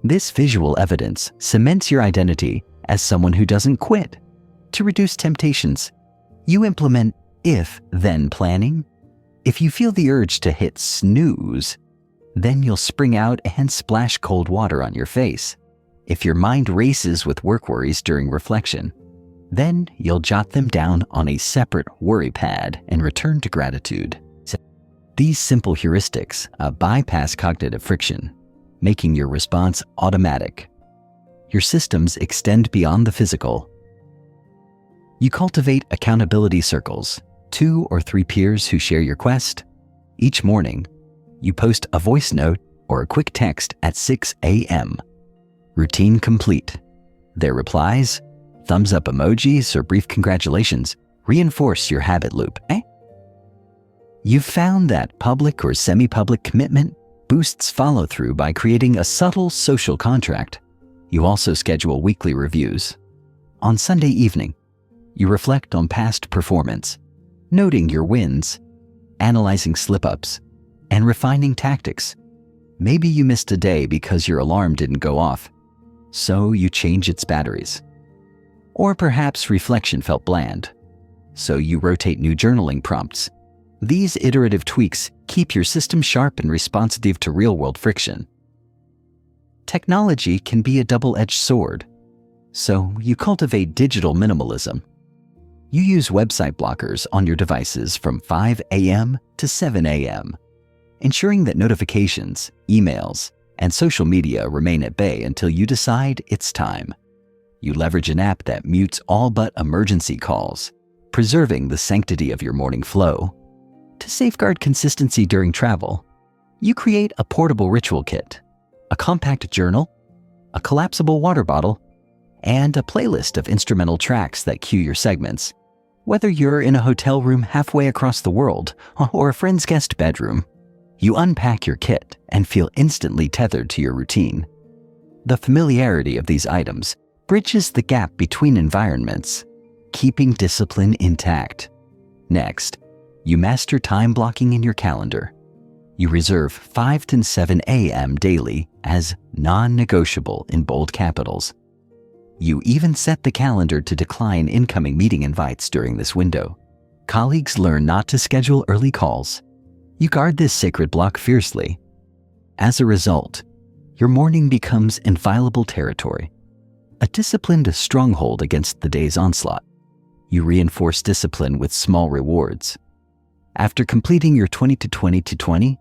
This visual evidence cements your identity as someone who doesn't quit. To reduce temptations, you implement if-then planning. If you feel the urge to hit snooze, then you'll spring out and splash cold water on your face. If your mind races with work worries during reflection, then you'll jot them down on a separate worry pad and return to gratitude. These simple heuristics bypass cognitive friction, making your response automatic. Your systems extend beyond the physical. You cultivate accountability circles, 2 or 3 peers who share your quest. Each morning, you post a voice note or a quick text at 6 a.m. Routine complete. Their replies, thumbs up emojis, or brief congratulations reinforce your habit loop. You've found that public or semi-public commitment boosts follow-through by creating a subtle social contract. You also schedule weekly reviews. On Sunday evening, you reflect on past performance, noting your wins, analyzing slip-ups, and refining tactics. Maybe you missed a day because your alarm didn't go off, so you change its batteries. Or perhaps reflection felt bland, so you rotate new journaling prompts. These iterative tweaks keep your system sharp and responsive to real-world friction. Technology can be a double-edged sword, so you cultivate digital minimalism. You use website blockers on your devices from 5 a.m. to 7 a.m., ensuring that notifications, emails, and social media remain at bay until you decide it's time. You leverage an app that mutes all but emergency calls, preserving the sanctity of your morning flow. To safeguard consistency during travel, you create a portable ritual kit, a compact journal, a collapsible water bottle, and a playlist of instrumental tracks that cue your segments. Whether you're in a hotel room halfway across the world or a friend's guest bedroom, you unpack your kit and feel instantly tethered to your routine. The familiarity of these items bridges the gap between environments, keeping discipline intact. Next, you master time blocking in your calendar. You reserve 5 to 7 a.m. daily as non-negotiable in bold capitals. You even set the calendar to decline incoming meeting invites during this window. Colleagues learn not to schedule early calls. You guard this sacred block fiercely. As a result, your morning becomes inviolable territory, a disciplined stronghold against the day's onslaught. You reinforce discipline with small rewards. After completing your 20 to 20 to 20,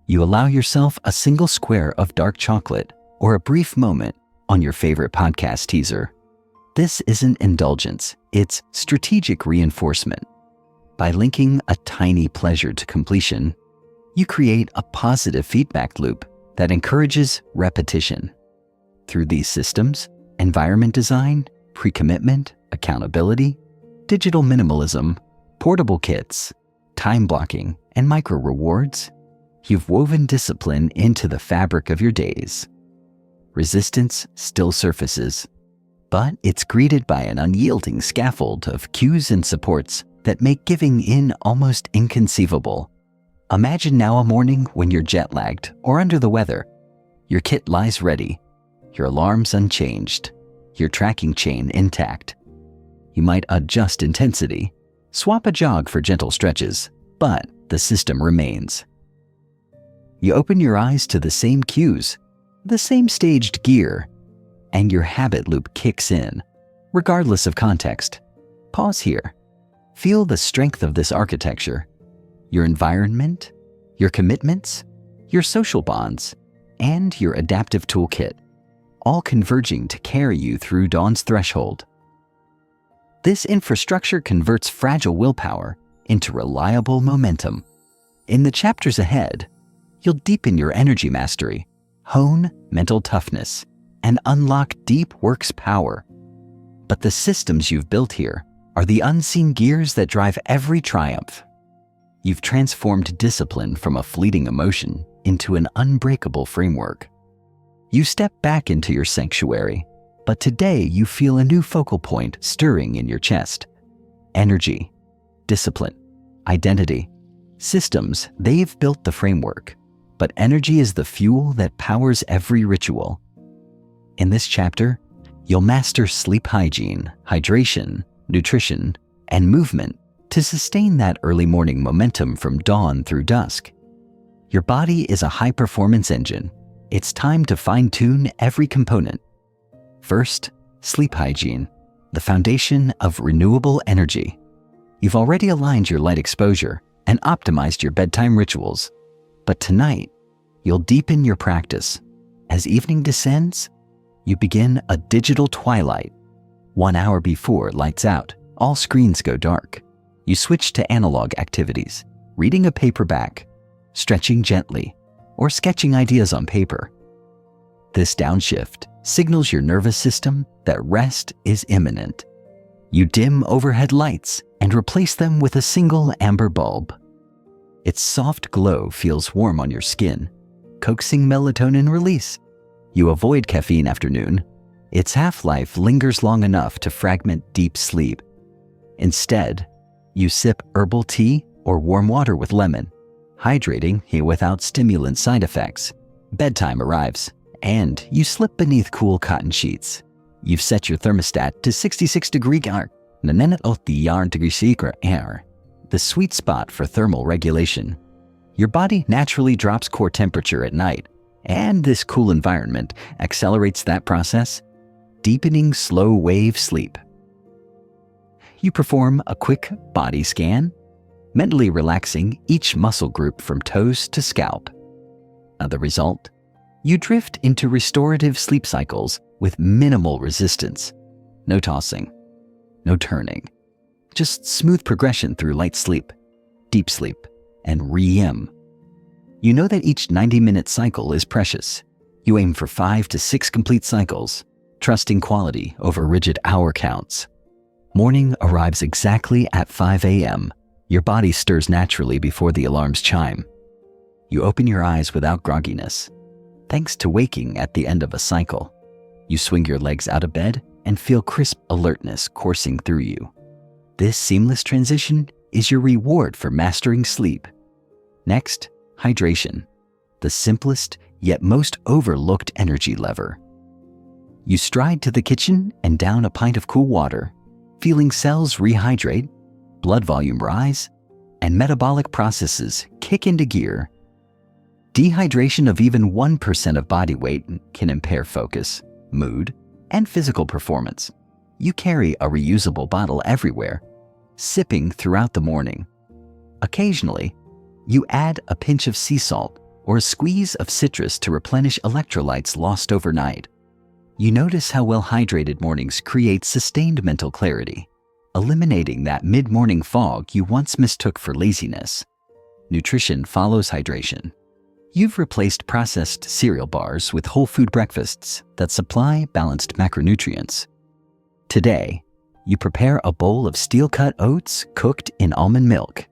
You allow yourself a single square of dark chocolate or a brief moment on your favorite podcast teaser. This isn't indulgence, it's strategic reinforcement. By linking a tiny pleasure to completion, you create a positive feedback loop that encourages repetition. Through these systems, environment design, pre-commitment, accountability, digital minimalism, portable kits, time blocking, and micro rewards, you've woven discipline into the fabric of your days. Resistance still surfaces, but it's greeted by an unyielding scaffold of cues and supports that make giving in almost inconceivable. Imagine now a morning when you're jet-lagged or under the weather. Your kit lies ready, your alarms unchanged, your tracking chain intact. You might adjust intensity, swap a jog for gentle stretches, but the system remains. You open your eyes to the same cues, the same staged gear, and your habit loop kicks in, regardless of context. Pause here. Feel the strength of this architecture. Your environment, your commitments, your social bonds, and your adaptive toolkit, all converging to carry you through dawn's threshold. This infrastructure converts fragile willpower into reliable momentum. In the chapters ahead, you'll deepen your energy mastery, hone mental toughness, and unlock deep work's power. But the systems you've built here are the unseen gears that drive every triumph. You've transformed discipline from a fleeting emotion into an unbreakable framework. You step back into your sanctuary, but today you feel a new focal point stirring in your chest. Energy, discipline, identity, systems, they've built the framework, but energy is the fuel that powers every ritual. In this chapter, you'll master sleep hygiene, hydration, nutrition, and movement to sustain that early morning momentum from dawn through dusk. Your body is a high-performance engine. It's time to fine-tune every component. First, sleep hygiene, the foundation of renewable energy. You've already aligned your light exposure and optimized your bedtime rituals. But tonight, you'll deepen your practice. As evening descends, you begin a digital twilight. 1 hour before lights out, all screens go dark. You switch to analog activities, reading a paperback, stretching gently, or sketching ideas on paper. This downshift signals your nervous system that rest is imminent. You dim overhead lights and replace them with a single amber bulb. Its soft glow feels warm on your skin, coaxing melatonin release. You avoid caffeine after noon. Its half-life lingers long enough to fragment deep sleep. Instead, you sip herbal tea or warm water with lemon, hydrating without stimulant side effects. Bedtime arrives, and you slip beneath cool cotton sheets. You've set your thermostat to 66 air, the sweet spot for thermal regulation. Your body naturally drops core temperature at night, and this cool environment accelerates that process, deepening slow wave sleep. You perform a quick body scan, mentally relaxing each muscle group from toes to scalp. The result? You drift into restorative sleep cycles with minimal resistance. No tossing, no turning. Just smooth progression through light sleep, deep sleep, and REM. You know that each 90-minute cycle is precious. You aim for 5 to 6 complete cycles, trusting quality over rigid hour counts. Morning arrives exactly at 5 a.m. Your body stirs naturally before the alarms chime. You open your eyes without grogginess, thanks to waking at the end of a cycle. You swing your legs out of bed and feel crisp alertness coursing through you. This seamless transition is your reward for mastering sleep. Next, hydration, the simplest yet most overlooked energy lever. You stride to the kitchen and down a pint of cool water, feeling cells rehydrate, blood volume rise, and metabolic processes kick into gear. Dehydration of even 1% of body weight can impair focus, mood, and physical performance. You carry a reusable bottle everywhere, sipping throughout the morning. Occasionally, you add a pinch of sea salt or a squeeze of citrus to replenish electrolytes lost overnight. You notice how well-hydrated mornings create sustained mental clarity, eliminating that mid-morning fog you once mistook for laziness. Nutrition follows hydration. You've replaced processed cereal bars with whole food breakfasts that supply balanced macronutrients. Today, you prepare a bowl of steel-cut oats cooked in almond milk,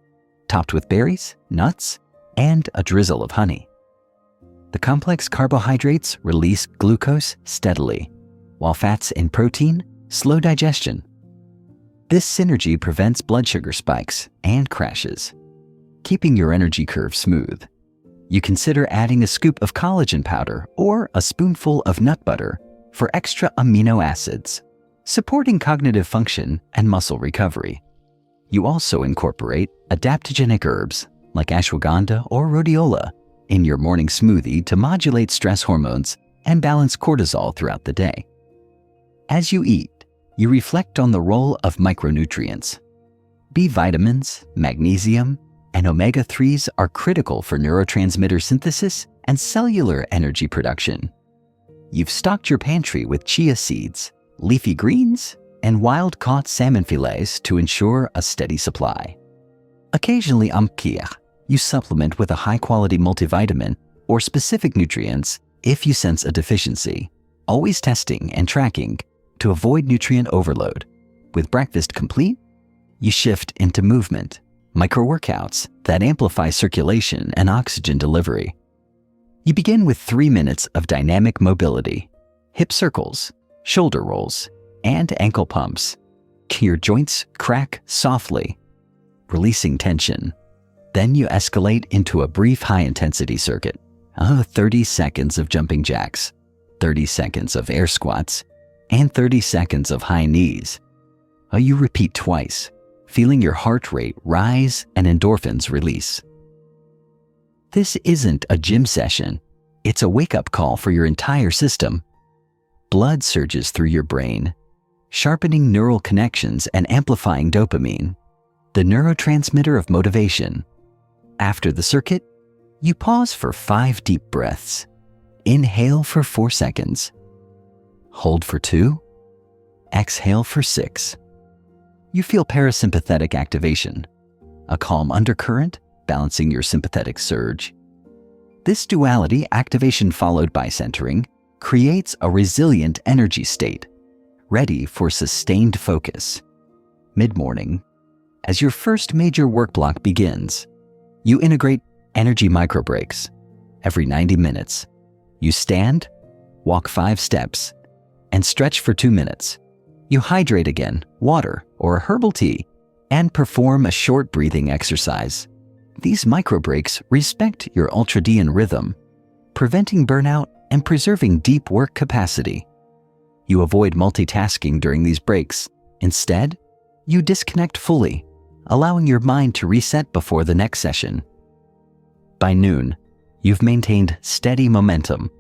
topped with berries, nuts, and a drizzle of honey. The complex carbohydrates release glucose steadily, while fats and protein slow digestion. This synergy prevents blood sugar spikes and crashes, keeping your energy curve smooth. You consider adding a scoop of collagen powder or a spoonful of nut butter for extra amino acids, supporting cognitive function and muscle recovery. You also incorporate adaptogenic herbs like ashwagandha or rhodiola in your morning smoothie to modulate stress hormones and balance cortisol throughout the day. As you eat, you reflect on the role of micronutrients. B vitamins, magnesium, and omega-3s are critical for neurotransmitter synthesis and cellular energy production. You've stocked your pantry with chia seeds, leafy greens, and wild-caught salmon fillets to ensure a steady supply. Occasionally, you supplement with a high-quality multivitamin or specific nutrients if you sense a deficiency, always testing and tracking to avoid nutrient overload. With breakfast complete, you shift into movement, micro-workouts that amplify circulation and oxygen delivery. You begin with 3 minutes of dynamic mobility, hip circles, shoulder rolls, and ankle pumps. Your joints crack softly, releasing tension. Then you escalate into a brief high-intensity circuit. 30 seconds of jumping jacks, 30 seconds of air squats, and 30 seconds of high knees. You repeat twice, feeling your heart rate rise and endorphins release. This isn't a gym session. It's a wake-up call for your entire system. Blood surges through your brain, sharpening neural connections and amplifying dopamine, the neurotransmitter of motivation. After the circuit, you pause for 5 deep breaths. Inhale for 4 seconds. Hold for 2. Exhale for 6. You feel parasympathetic activation, a calm undercurrent balancing your sympathetic surge. This duality, activation followed by centering, creates a resilient energy state, ready for sustained focus. Mid-morning, as your first major work block begins, you integrate energy microbreaks. Every 90 minutes, you stand, walk 5 steps, and stretch for 2 minutes. You hydrate again, water or a herbal tea, and perform a short breathing exercise. These microbreaks respect your ultradian rhythm, preventing burnout and preserving deep work capacity. You avoid multitasking during these breaks. Instead, you disconnect fully, allowing your mind to reset before the next session. By noon, you've maintained steady momentum.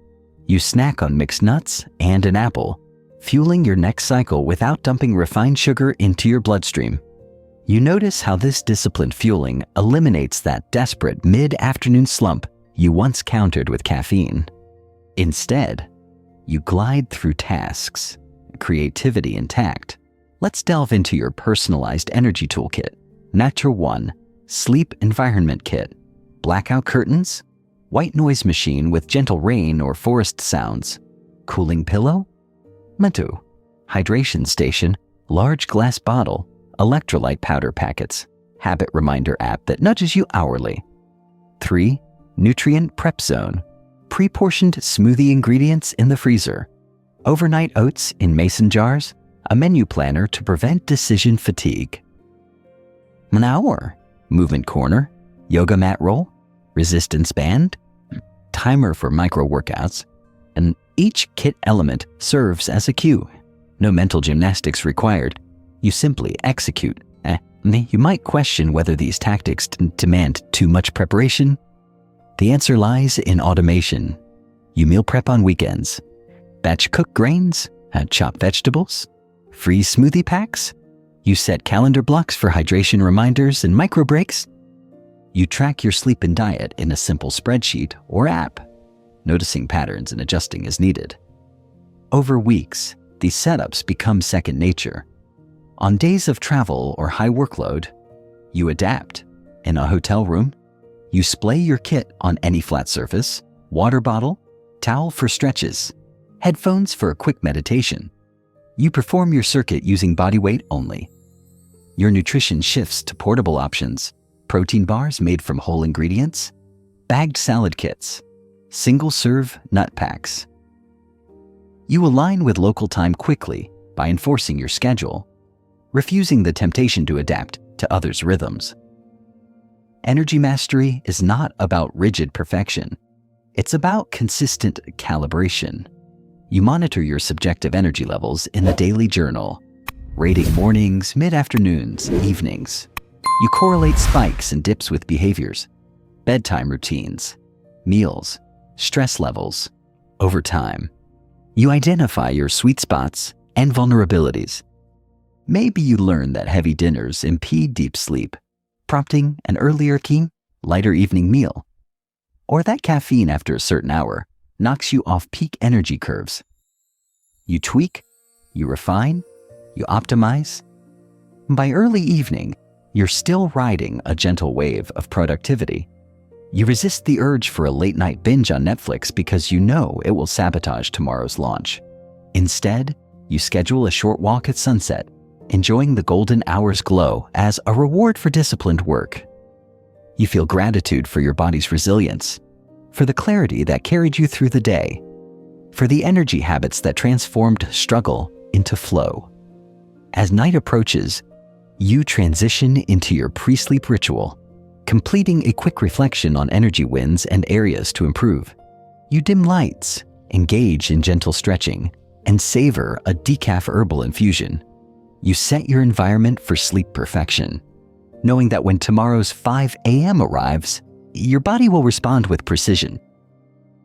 You snack on mixed nuts and an apple, fueling your next cycle without dumping refined sugar into your bloodstream. You notice how this disciplined fueling eliminates that desperate mid-afternoon slump you once countered with caffeine. Instead, you glide through tasks, creativity intact. Let's delve into your personalized energy toolkit. Natural 1, Sleep Environment Kit. Blackout curtains, white noise machine with gentle rain or forest sounds, cooling pillow, Matu, hydration station, large glass bottle, electrolyte powder packets, habit reminder app that nudges you hourly. 3, nutrient prep zone, pre-portioned smoothie ingredients in the freezer, overnight oats in mason jars, a menu planner to prevent decision fatigue. An hour, movement corner, yoga mat roll, resistance band, timer for micro workouts, and each kit element serves as a cue. No mental gymnastics required. You simply execute. You might question whether these tactics demand too much preparation. The answer lies in automation. You meal prep on weekends, batch cook grains, chop vegetables, freeze smoothie packs. You set calendar blocks for hydration reminders and micro breaks. You track your sleep and diet in a simple spreadsheet or app, noticing patterns and adjusting as needed. Over weeks, these setups become second nature. On days of travel or high workload, you adapt. In a hotel room, you splay your kit on any flat surface, water bottle, towel for stretches, headphones for a quick meditation. You perform your circuit using body weight only. Your nutrition shifts to portable options, protein bars made from whole ingredients, bagged salad kits, single-serve nut packs. You align with local time quickly by enforcing your schedule, refusing the temptation to adapt to others' rhythms. Energy mastery is not about rigid perfection. It's about consistent calibration. You monitor your subjective energy levels in the daily journal, rating mornings, mid-afternoons, evenings. You correlate spikes and dips with behaviors, bedtime routines, meals, stress levels. Over time, you identify your sweet spots and vulnerabilities. Maybe you learn that heavy dinners impede deep sleep, prompting an earlier lighter evening meal. Or that caffeine after a certain hour knocks you off peak energy curves. You tweak, you refine, you optimize. By early evening, you're still riding a gentle wave of productivity. You resist the urge for a late-night binge on Netflix because you know it will sabotage tomorrow's launch. Instead, you schedule a short walk at sunset, enjoying the golden hour's glow as a reward for disciplined work. You feel gratitude for your body's resilience, for the clarity that carried you through the day, for the energy habits that transformed struggle into flow. As night approaches, you transition into your pre-sleep ritual, completing a quick reflection on energy wins and areas to improve. You dim lights, engage in gentle stretching, and savor a decaf herbal infusion. You set your environment for sleep perfection, knowing that when tomorrow's 5 a.m. arrives, your body will respond with precision.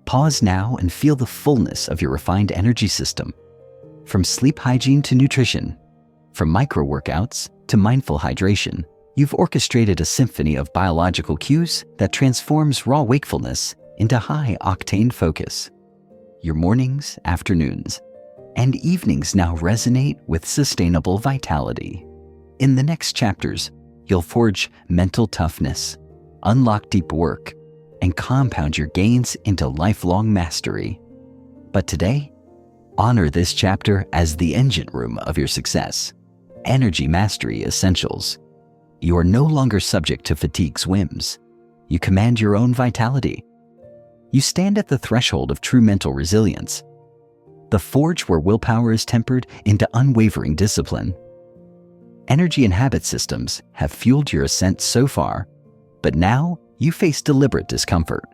Pause now and feel the fullness of your refined energy system. From sleep hygiene to nutrition, from micro-workouts to mindful hydration, you've orchestrated a symphony of biological cues that transforms raw wakefulness into high-octane focus. Your mornings, afternoons, and evenings now resonate with sustainable vitality. In the next chapters, you'll forge mental toughness, unlock deep work, and compound your gains into lifelong mastery. But today, honor this chapter as the engine room of your success. Energy Mastery Essentials. You are no longer subject to fatigue's whims. You command your own vitality. You stand at the threshold of true mental resilience, the forge where willpower is tempered into unwavering discipline. Energy and habit systems have fueled your ascent so far, but now you face deliberate discomfort.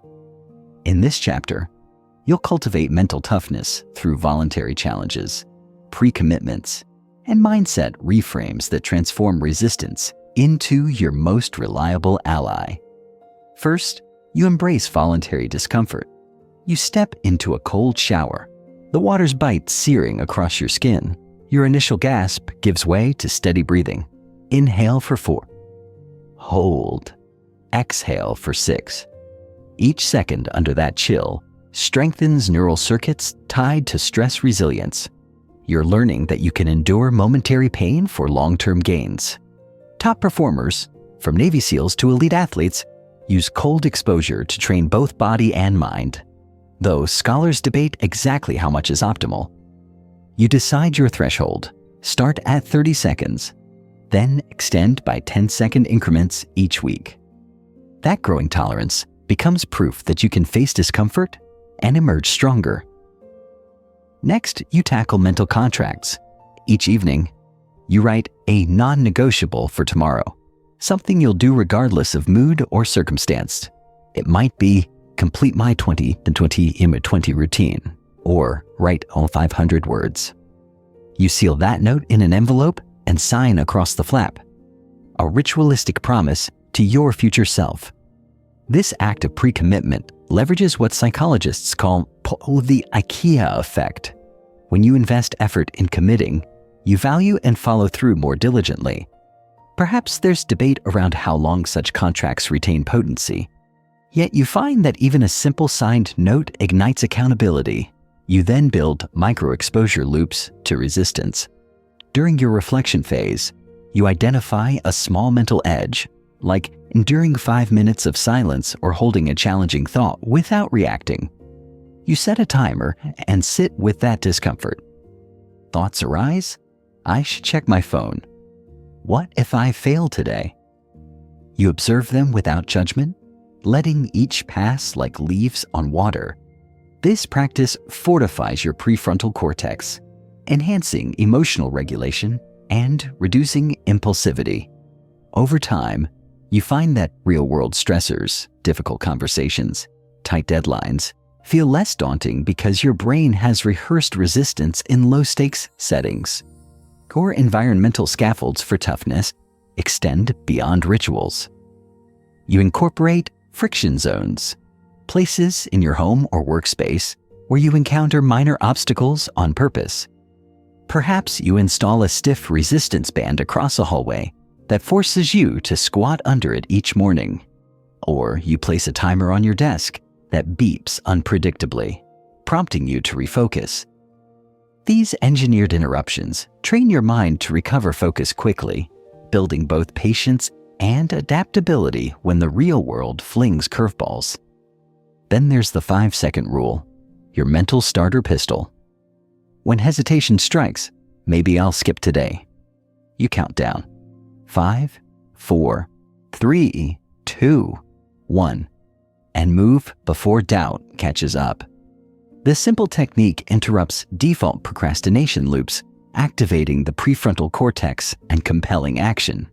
In this chapter, you'll cultivate mental toughness through voluntary challenges, pre-commitments, and mindset reframes that transform resistance into your most reliable ally. First, you embrace voluntary discomfort. You step into a cold shower. The water's bite searing across your skin. Your initial gasp gives way to steady breathing. Inhale for 4. Hold. Exhale for 6. Each second under that chill strengthens neural circuits tied to stress resilience. You're learning that you can endure momentary pain for long-term gains. Top performers, from Navy SEALs to elite athletes, use cold exposure to train both body and mind, though scholars debate exactly how much is optimal. You decide your threshold, start at 30 seconds, then extend by 10-second increments each week. That growing tolerance becomes proof that you can face discomfort and emerge stronger. Next, you tackle mental contracts. Each evening, you write a non-negotiable for tomorrow, something you'll do regardless of mood or circumstance. It might be complete my 20 routine, or write all 500 words. You seal that note in an envelope and sign across the flap, a ritualistic promise to your future self. This act of pre-commitment leverages what psychologists call the IKEA effect. When you invest effort in committing, you value and follow through more diligently. Perhaps there's debate around how long such contracts retain potency. Yet you find that even a simple signed note ignites accountability. You then build micro-exposure loops to resistance. During your reflection phase, you identify a small mental edge, like enduring 5 minutes of silence or holding a challenging thought without reacting. You set a timer and sit with that discomfort. Thoughts arise? I should check my phone. What if I fail today? You observe them without judgment, letting each pass like leaves on water. This practice fortifies your prefrontal cortex, enhancing emotional regulation and reducing impulsivity. Over time, you find that real-world stressors, difficult conversations, tight deadlines, feel less daunting because your brain has rehearsed resistance in low-stakes settings. Core environmental scaffolds for toughness extend beyond rituals. You incorporate friction zones, places in your home or workspace where you encounter minor obstacles on purpose. Perhaps you install a stiff resistance band across a hallway that forces you to squat under it each morning. Or you place a timer on your desk that beeps unpredictably, prompting you to refocus. These engineered interruptions train your mind to recover focus quickly, building both patience and adaptability when the real world flings curveballs. Then there's the 5-second rule, your mental starter pistol. When hesitation strikes, maybe I'll skip today. You count down. 5, 4, 3, 2, 1, and move before doubt catches up. This simple technique interrupts default procrastination loops, activating the prefrontal cortex and compelling action.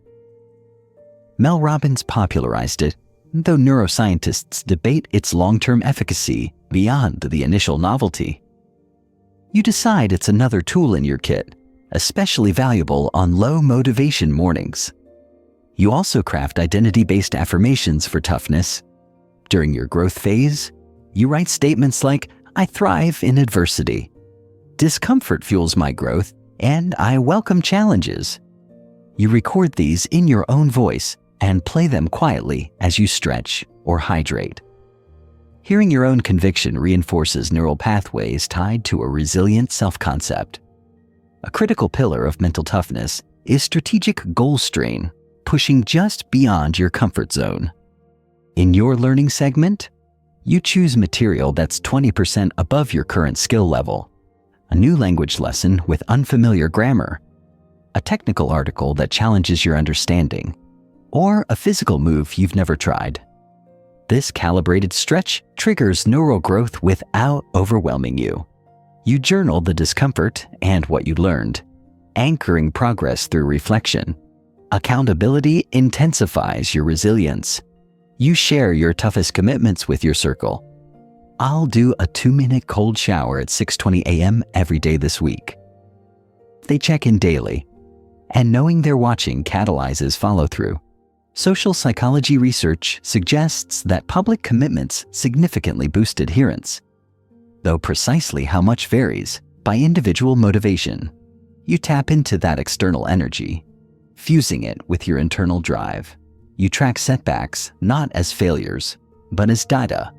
Mel Robbins popularized it, though neuroscientists debate its long-term efficacy beyond the initial novelty. You decide it's another tool in your kit, especially valuable on low motivation mornings. You also craft identity-based affirmations for toughness. During your growth phase, you write statements like, I thrive in adversity. Discomfort fuels my growth, and I welcome challenges. You record these in your own voice and play them quietly as you stretch or hydrate. Hearing your own conviction reinforces neural pathways tied to a resilient self-concept. A critical pillar of mental toughness is strategic goal strain, pushing just beyond your comfort zone. In your learning segment, you choose material that's 20% above your current skill level, a new language lesson with unfamiliar grammar, a technical article that challenges your understanding, or a physical move you've never tried. This calibrated stretch triggers neural growth without overwhelming you. You journal the discomfort and what you learned, anchoring progress through reflection. Accountability intensifies your resilience. You share your toughest commitments with your circle. I'll do a 2-minute cold shower at 6:20 a.m. every day this week. They check in daily, and knowing they're watching catalyzes follow-through. Social psychology research suggests that public commitments significantly boost adherence, though precisely how much varies by individual motivation. You tap into that external energy, fusing it with your internal drive. You track setbacks not as failures, but as data.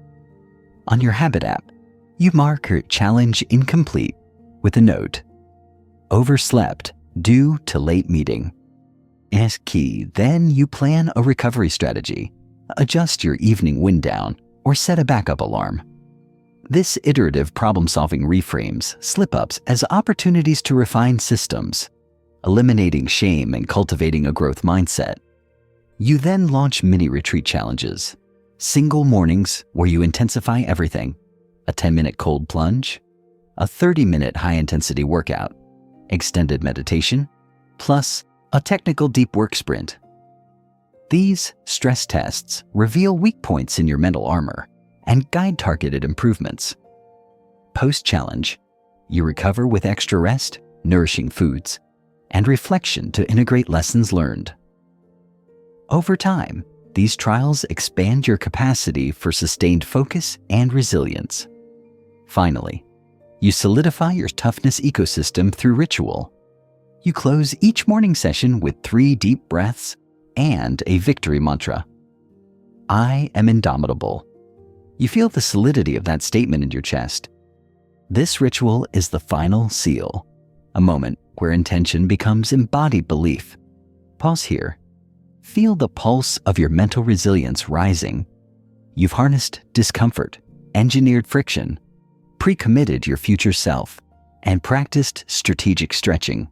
On your habit app, you mark your challenge incomplete with a note. Overslept due to late meeting. As key, then you plan a recovery strategy, adjust your evening wind down, or set a backup alarm. This iterative problem-solving reframes slip-ups as opportunities to refine systems, eliminating shame and cultivating a growth mindset. You then launch mini-retreat challenges, single mornings where you intensify everything, a 10-minute cold plunge, a 30-minute high-intensity workout, extended meditation, plus a technical deep work sprint. These stress tests reveal weak points in your mental armor and guide targeted improvements. Post-challenge, you recover with extra rest, nourishing foods, and reflection to integrate lessons learned. Over time, these trials expand your capacity for sustained focus and resilience. Finally, you solidify your toughness ecosystem through ritual. You close each morning session with 3 deep breaths and a victory mantra. I am indomitable. You feel the solidity of that statement in your chest. This ritual is the final seal, a moment where intention becomes embodied belief. Pause here. Feel the pulse of your mental resilience rising. You've harnessed discomfort, engineered friction, pre-committed your future self, and practiced strategic stretching.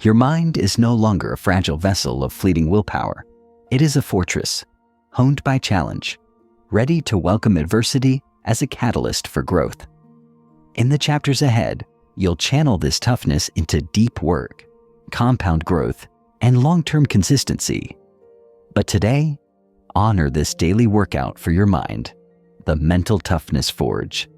Your mind is no longer a fragile vessel of fleeting willpower. It is a fortress, honed by challenge, ready to welcome adversity as a catalyst for growth. In the chapters ahead, you'll channel this toughness into deep work, compound growth, and long-term consistency. But today, honor this daily workout for your mind, the mental Toughness Forge.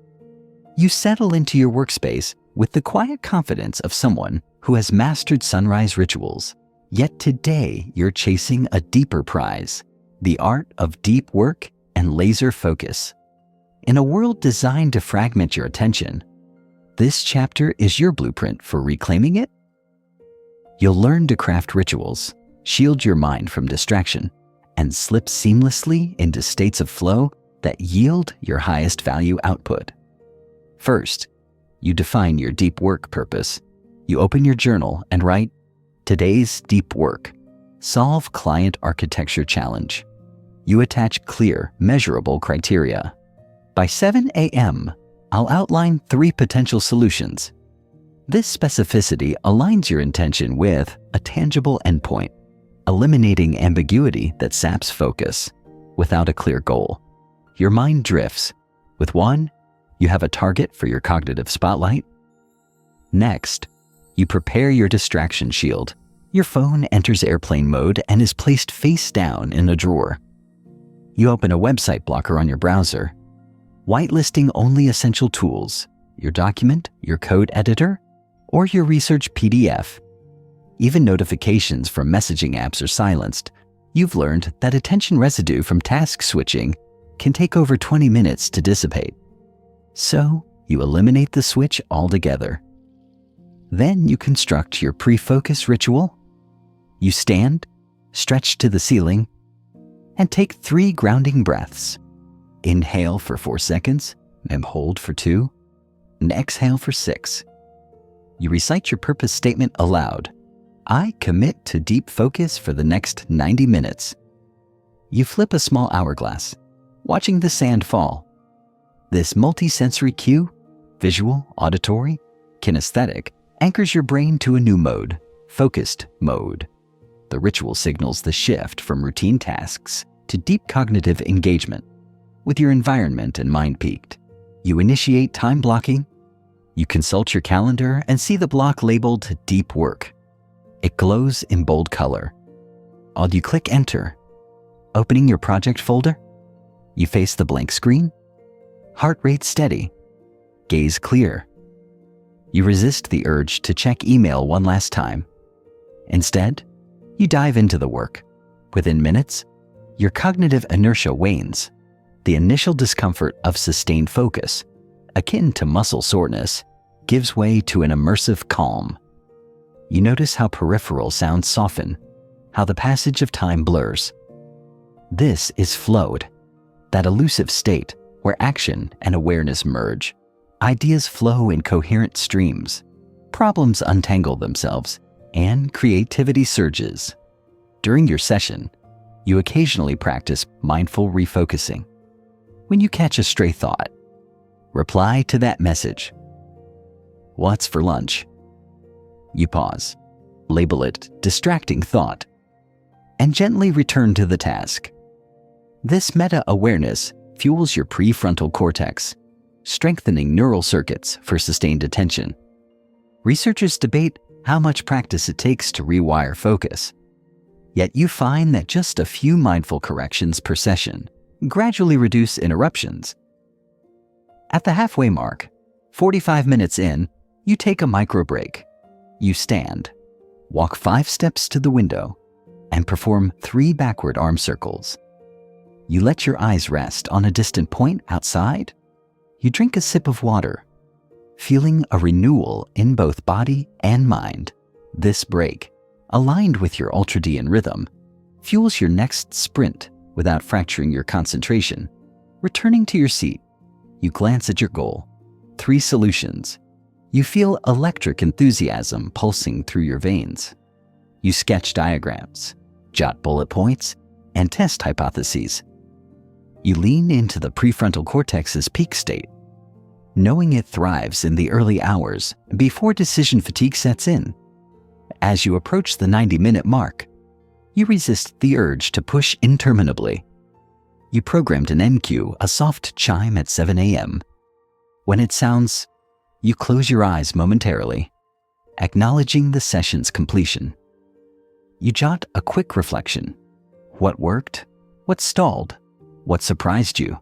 You settle into your workspace with the quiet confidence of someone who has mastered sunrise rituals. Yet today, you're chasing a deeper prize, the art of deep work and laser focus. In a world designed to fragment your attention, this chapter is your blueprint for reclaiming it. You'll learn to craft rituals, shield your mind from distraction, and slip seamlessly into states of flow that yield your highest value output. First, you define your deep work purpose. You open your journal and write, "Today's deep work. Solve client architecture challenge." You attach clear, measurable criteria. By 7 a.m., I'll outline 3 potential solutions. This specificity aligns your intention with a tangible endpoint, eliminating ambiguity that saps focus. Without a clear goal, your mind drifts. With one, you have a target for your cognitive spotlight. Next, you prepare your distraction shield. Your phone enters airplane mode and is placed face down in a drawer. You open a website blocker on your browser, whitelisting only essential tools, your document, your code editor, or your research PDF. Even notifications from messaging apps are silenced. You've learned that attention residue from task switching can take over 20 minutes to dissipate. So, you eliminate the switch altogether. Then you construct your pre-focus ritual. You stand, stretch to the ceiling, and take 3 grounding breaths. Inhale for 4 seconds, and hold for 2, and exhale for 6. You recite your purpose statement aloud. I commit to deep focus for the next 90 minutes. You flip a small hourglass, watching the sand fall. This multi-sensory cue, visual, auditory, kinesthetic, anchors your brain to a new mode, focused mode. The ritual signals the shift from routine tasks to deep cognitive engagement. With your environment and mind peaked, you initiate time blocking. You consult your calendar and see the block labeled Deep Work. It glows in bold color. You click Enter. Opening your project folder, you face the blank screen. Heart rate steady. Gaze clear. You resist the urge to check email one last time. Instead, you dive into the work. Within minutes, your cognitive inertia wanes. The initial discomfort of sustained focus, akin to muscle soreness, gives way to an immersive calm. You notice how peripheral sounds soften, how the passage of time blurs. This is flowed, that elusive state where action and awareness merge. Ideas flow in coherent streams, problems untangle themselves, and creativity surges. During your session, you occasionally practice mindful refocusing. When you catch a stray thought, reply to that message. What's for lunch? You pause, label it distracting thought, and gently return to the task. This meta-awareness fuels your prefrontal cortex, strengthening neural circuits for sustained attention. Researchers debate how much practice it takes to rewire focus. Yet you find that just a few mindful corrections per session gradually reduce interruptions. At the halfway mark, 45 minutes in, you take a micro break. You stand, walk 5 steps to the window, and perform 3 backward arm circles. You let your eyes rest on a distant point outside. You drink a sip of water, feeling a renewal in both body and mind. This break, aligned with your ultradian rhythm, fuels your next sprint without fracturing your concentration. Returning to your seat, you glance at your goal. 3 solutions. You feel electric enthusiasm pulsing through your veins. You sketch diagrams, jot bullet points, and test hypotheses. You lean into the prefrontal cortex's peak state, knowing it thrives in the early hours before decision fatigue sets in. As you approach the 90-minute mark, you resist the urge to push interminably. You programmed an NQ, a soft chime at 7 a.m. When it sounds, you close your eyes momentarily, acknowledging the session's completion. You jot a quick reflection. What worked? What stalled? What surprised you?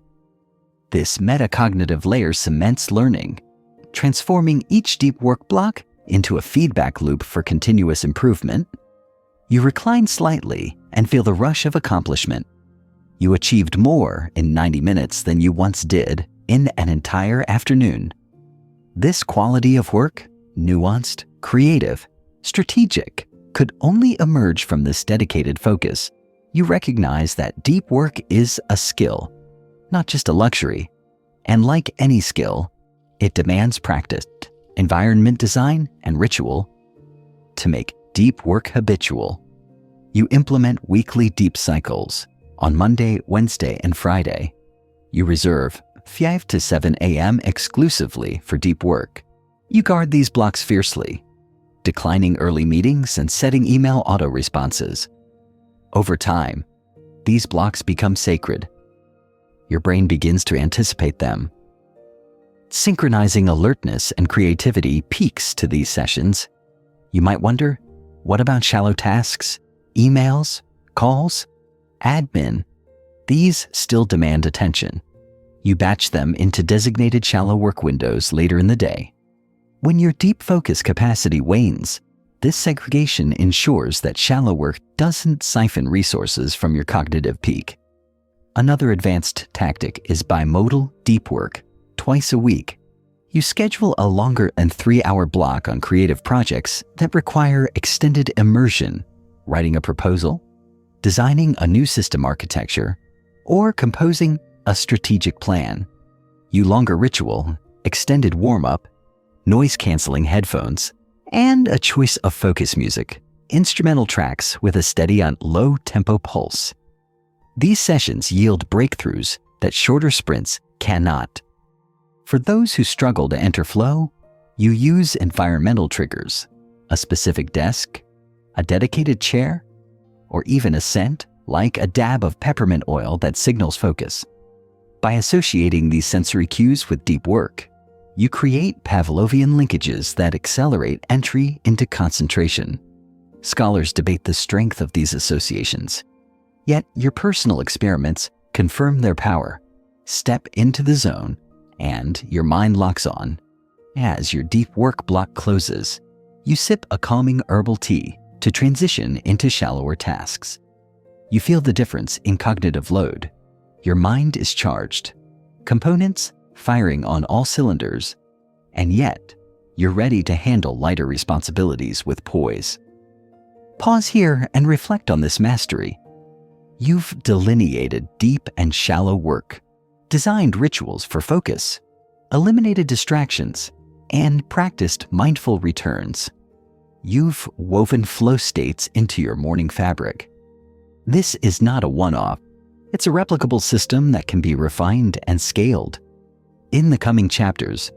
This metacognitive layer cements learning, transforming each deep work block into a feedback loop for continuous improvement. You recline slightly and feel the rush of accomplishment. You achieved more in 90 minutes than you once did in an entire afternoon. This quality of work, nuanced, creative, strategic, could only emerge from this dedicated focus. You recognize that deep work is a skill, not just a luxury. And like any skill, it demands practice, environment design, and ritual. To make deep work habitual, you implement weekly deep cycles. On Monday, Wednesday, and Friday, you reserve 5 to 7 a.m. exclusively for deep work. You guard these blocks fiercely, declining early meetings and setting email auto-responses. Over time, these blocks become sacred. Your brain begins to anticipate them. Synchronizing alertness and creativity peaks to these sessions. You might wonder, what about shallow tasks, emails, calls, admin? These still demand attention. You batch them into designated shallow work windows later in the day. When your deep focus capacity wanes, this segregation ensures that shallow work doesn't siphon resources from your cognitive peak. Another advanced tactic is bimodal deep work. Twice a week, you schedule a longer than 3-hour block on creative projects that require extended immersion, writing a proposal, designing a new system architecture, or composing a strategic plan. You longer ritual, extended warm-up, noise-canceling headphones, and a choice of focus music, instrumental tracks with a steady and low-tempo pulse. These sessions yield breakthroughs that shorter sprints cannot. For those who struggle to enter flow, you use environmental triggers, a specific desk, a dedicated chair, or even a scent like a dab of peppermint oil that signals focus. By associating these sensory cues with deep work, you create Pavlovian linkages that accelerate entry into concentration. Scholars debate the strength of these associations, yet your personal experiments confirm their power. Step into the zone, and your mind locks on. As your deep work block closes, you sip a calming herbal tea to transition into shallower tasks. You feel the difference in cognitive load. Your mind is charged, components firing on all cylinders, and yet you're ready to handle lighter responsibilities with poise. Pause here and reflect on this mastery. You've delineated deep and shallow work, designed rituals for focus, eliminated distractions, and practiced mindful returns. You've woven flow states into your morning fabric. This is not a one-off. It's a replicable system that can be refined and scaled. In the coming chapters,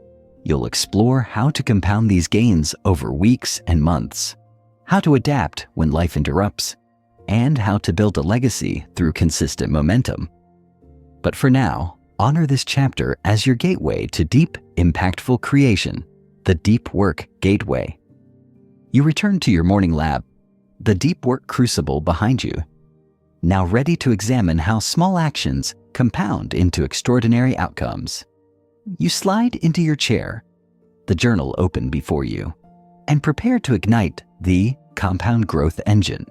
you'll explore how to compound these gains over weeks and months, how to adapt when life interrupts, and how to build a legacy through consistent momentum. But for now, honor this chapter as your gateway to deep, impactful creation, the Deep Work Gateway. You return to your morning lab, the deep work crucible behind you, now ready to examine how small actions compound into extraordinary outcomes. You slide into your chair, the journal open before you, and prepare to ignite the compound growth engine.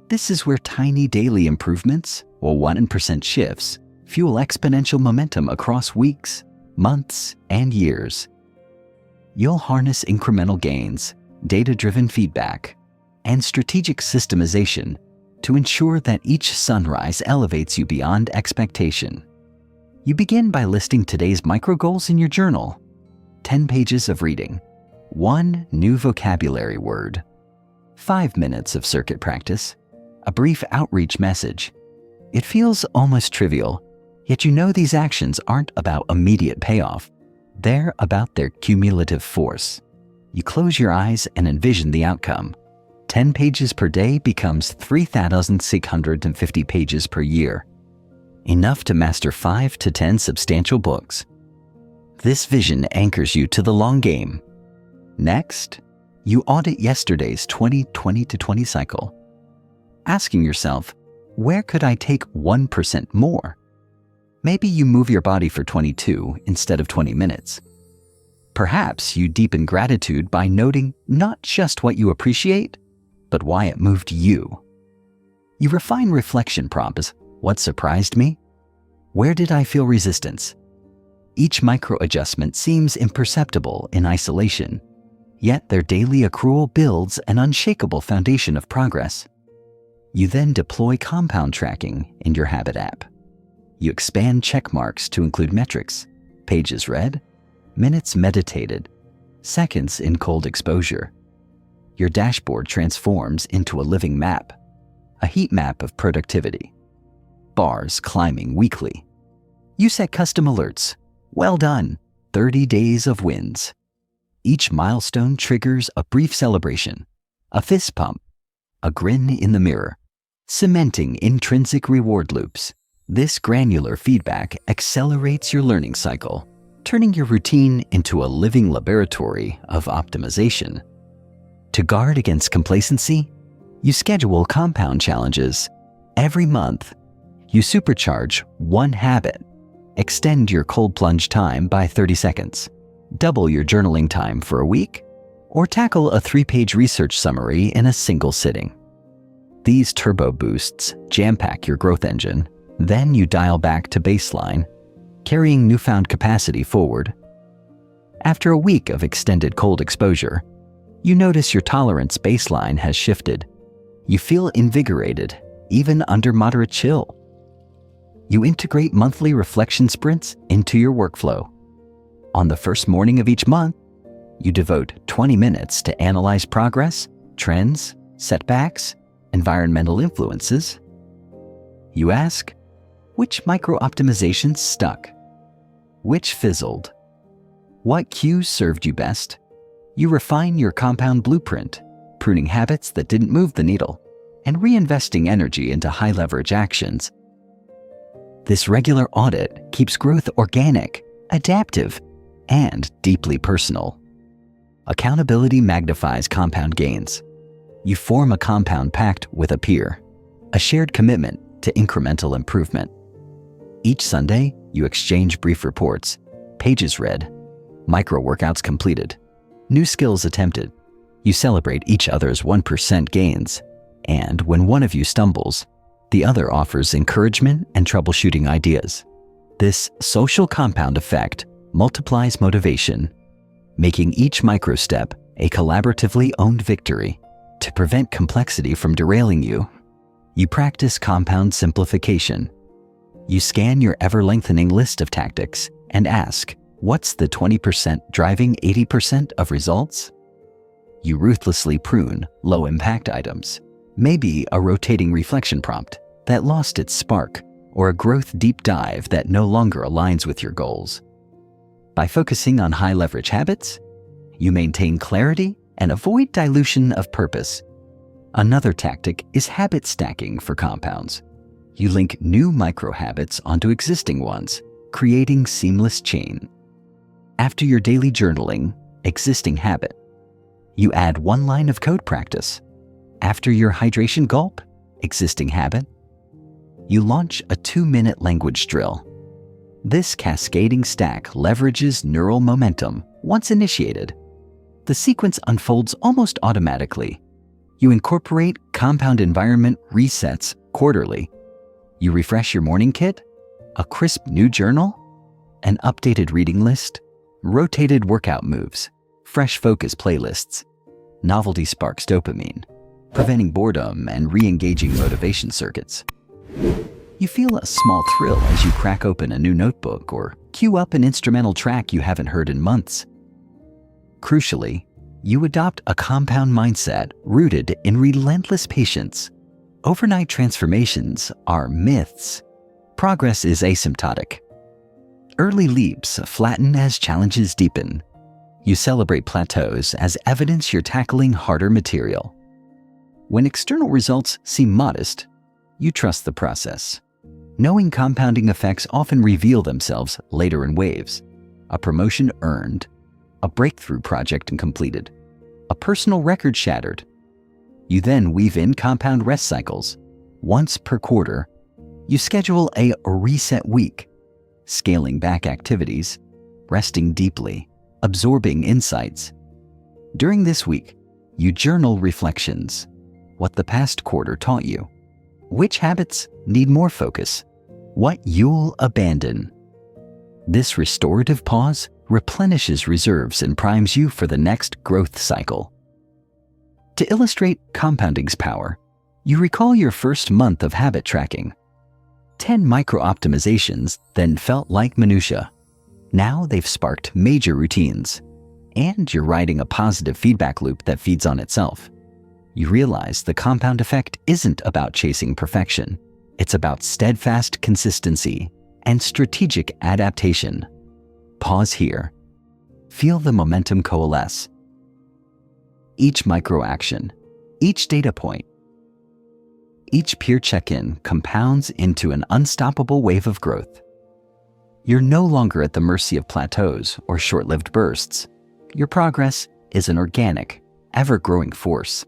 This is where tiny daily improvements, or 1% shifts, fuel exponential momentum across weeks, months, and years. You'll harness incremental gains, data-driven feedback, and strategic systemization to ensure that each sunrise elevates you beyond expectation. You begin by listing today's micro goals in your journal. 10 pages of reading, 1 new vocabulary word, 5 minutes of circuit practice, a brief outreach message. It feels almost trivial, yet you know these actions aren't about immediate payoff. They're about their cumulative force. You close your eyes and envision the outcome. 10 pages per day becomes 3,650 pages per year. Enough to master 5 to 10 substantial books. This vision anchors you to the long game. Next, you audit yesterday's 20-20 cycle, asking yourself, where could I take 1% more? Maybe you move your body for 22 instead of 20 minutes. Perhaps you deepen gratitude by noting not just what you appreciate, but why it moved you. You refine reflection prompts. What surprised me? Where did I feel resistance? Each micro adjustment seems imperceptible in isolation, yet their daily accrual builds an unshakable foundation of progress. You then deploy compound tracking in your habit app. You expand check marks to include metrics, pages read, minutes meditated, seconds in cold exposure. Your dashboard transforms into a living map, a heat map of productivity. Bars climbing weekly. You set custom alerts. Well done, 30 days of wins. Each milestone triggers a brief celebration, a fist pump, a grin in the mirror, cementing intrinsic reward loops. This granular feedback accelerates your learning cycle, turning your routine into a living laboratory of optimization. To guard against complacency, you schedule compound challenges. Every month, you supercharge one habit, extend your cold plunge time by 30 seconds, double your journaling time for a week, or tackle a 3-page research summary in a single sitting. These turbo boosts jam-pack your growth engine. Then you dial back to baseline, carrying newfound capacity forward. After a week of extended cold exposure, you notice your tolerance baseline has shifted. You feel invigorated, even under moderate chill. You integrate monthly reflection sprints into your workflow. On the first morning of each month, you devote 20 minutes to analyze progress, trends, setbacks, environmental influences. You ask, which micro-optimizations stuck? Which fizzled? What cues served you best? You refine your compound blueprint, pruning habits that didn't move the needle, and reinvesting energy into high-leverage actions. This regular audit keeps growth organic, adaptive, and deeply personal. Accountability magnifies compound gains. You form a compound pact with a peer, a shared commitment to incremental improvement. Each Sunday, you exchange brief reports, pages read, micro workouts completed, new skills attempted. You celebrate each other's 1% gains, and when one of you stumbles, the other offers encouragement and troubleshooting ideas. This social compound effect multiplies motivation, making each micro step a collaboratively owned victory. To prevent complexity from derailing you, you practice compound simplification. You scan your ever-lengthening list of tactics and ask, what's the 20% driving 80% of results? You ruthlessly prune low-impact items, maybe a rotating reflection prompt that lost its spark, or a growth deep dive that no longer aligns with your goals. By focusing on high-leverage habits, you maintain clarity and avoid dilution of purpose. Another tactic is habit stacking for compounds. You link new micro-habits onto existing ones, creating seamless chain. After your daily journaling, existing habit, you add one line of code practice. After your hydration gulp, existing habit, you launch a 2-minute language drill. This cascading stack leverages neural momentum once initiated. The sequence unfolds almost automatically. You incorporate compound environment resets quarterly. You refresh your morning kit, a crisp new journal, an updated reading list, rotated workout moves, fresh focus playlists. Novelty sparks dopamine. preventing boredom and re-engaging motivation circuits. You feel a small thrill as you crack open a new notebook or cue up an instrumental track you haven't heard in months. Crucially, you adopt a compound mindset rooted in relentless patience. Overnight transformations are myths. Progress is asymptotic. Early leaps flatten as challenges deepen. You celebrate plateaus as evidence you're tackling harder material. When external results seem modest, you trust the process, knowing compounding effects often reveal themselves later in waves. A promotion earned, a breakthrough project completed, a personal record shattered. You then weave in compound rest cycles. Once per quarter, you schedule a reset week, scaling back activities, resting deeply, absorbing insights. During this week, you journal reflections, what the past quarter taught you, which habits need more focus, what you'll abandon. This restorative pause replenishes reserves and primes you for the next growth cycle. To illustrate compounding's power, you recall your first month of habit tracking. 10 micro-optimizations then felt like minutia. Now they've sparked major routines, and you're riding a positive feedback loop that feeds on itself. You realize the compound effect isn't about chasing perfection. It's about steadfast consistency and strategic adaptation. Pause here. Feel the momentum coalesce. Each micro-action, each data point, each peer check-in compounds into an unstoppable wave of growth. You're no longer at the mercy of plateaus or short-lived bursts. Your progress is an organic, ever-growing force.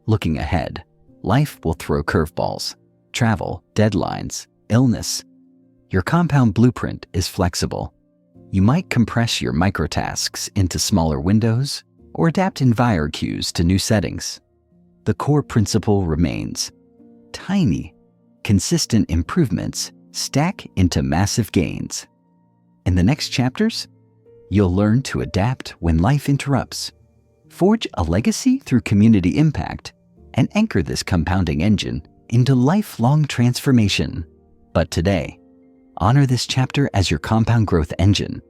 Looking ahead, life will throw curveballs, travel, deadlines, illness. Your compound blueprint is flexible. You might compress your microtasks into smaller windows or adapt environment cues to new settings. The core principle remains. Tiny, consistent improvements stack into massive gains. In the next chapters, you'll learn to adapt when life interrupts, forge a legacy through community impact, and anchor this compounding engine into lifelong transformation. But today, honor this chapter as your compound growth engine,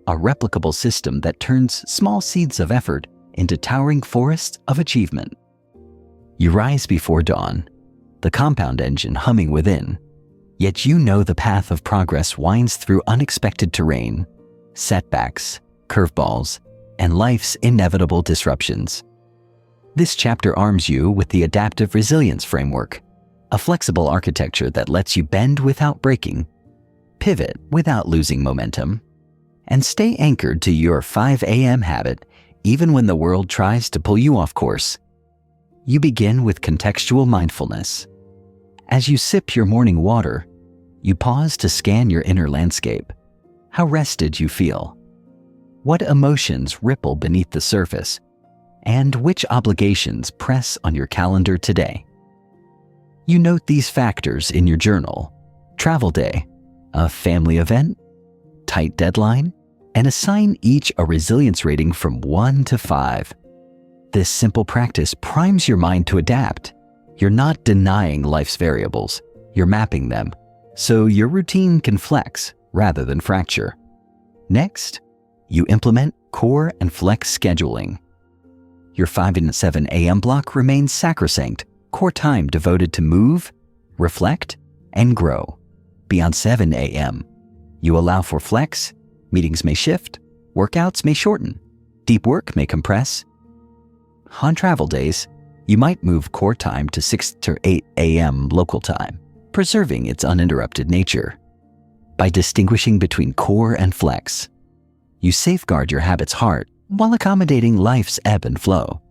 a replicable system that turns small seeds of effort into towering forests of achievement. You rise before dawn, the compound engine humming within, yet you know the path of progress winds through unexpected terrain, setbacks, curveballs, and life's inevitable disruptions. This chapter arms you with the adaptive resilience framework, a flexible architecture that lets you bend without breaking, pivot without losing momentum, and stay anchored to your 5 a.m. habit even when the world tries to pull you off course. You begin with contextual mindfulness. As you sip your morning water, you pause to scan your inner landscape. How rested you feel? What emotions ripple beneath the surface? And which obligations press on your calendar today? You note these factors in your journal: travel day, a family event, tight deadline, and assign each a resilience rating from 1 to 5. This simple practice primes your mind to adapt. You're not denying life's variables, you're mapping them, so your routine can flex rather than fracture. Next, you implement core and flex scheduling. Your 5 and 7 a.m. block remains sacrosanct, core time devoted to move, reflect, and grow. Beyond 7 a.m., you allow for flex. Meetings may shift, workouts may shorten, deep work may compress. On travel days, you might move core time to 6 to 8 a.m. local time, preserving its uninterrupted nature. By distinguishing between core and flex, you safeguard your habit's heart while accommodating life's ebb and flow.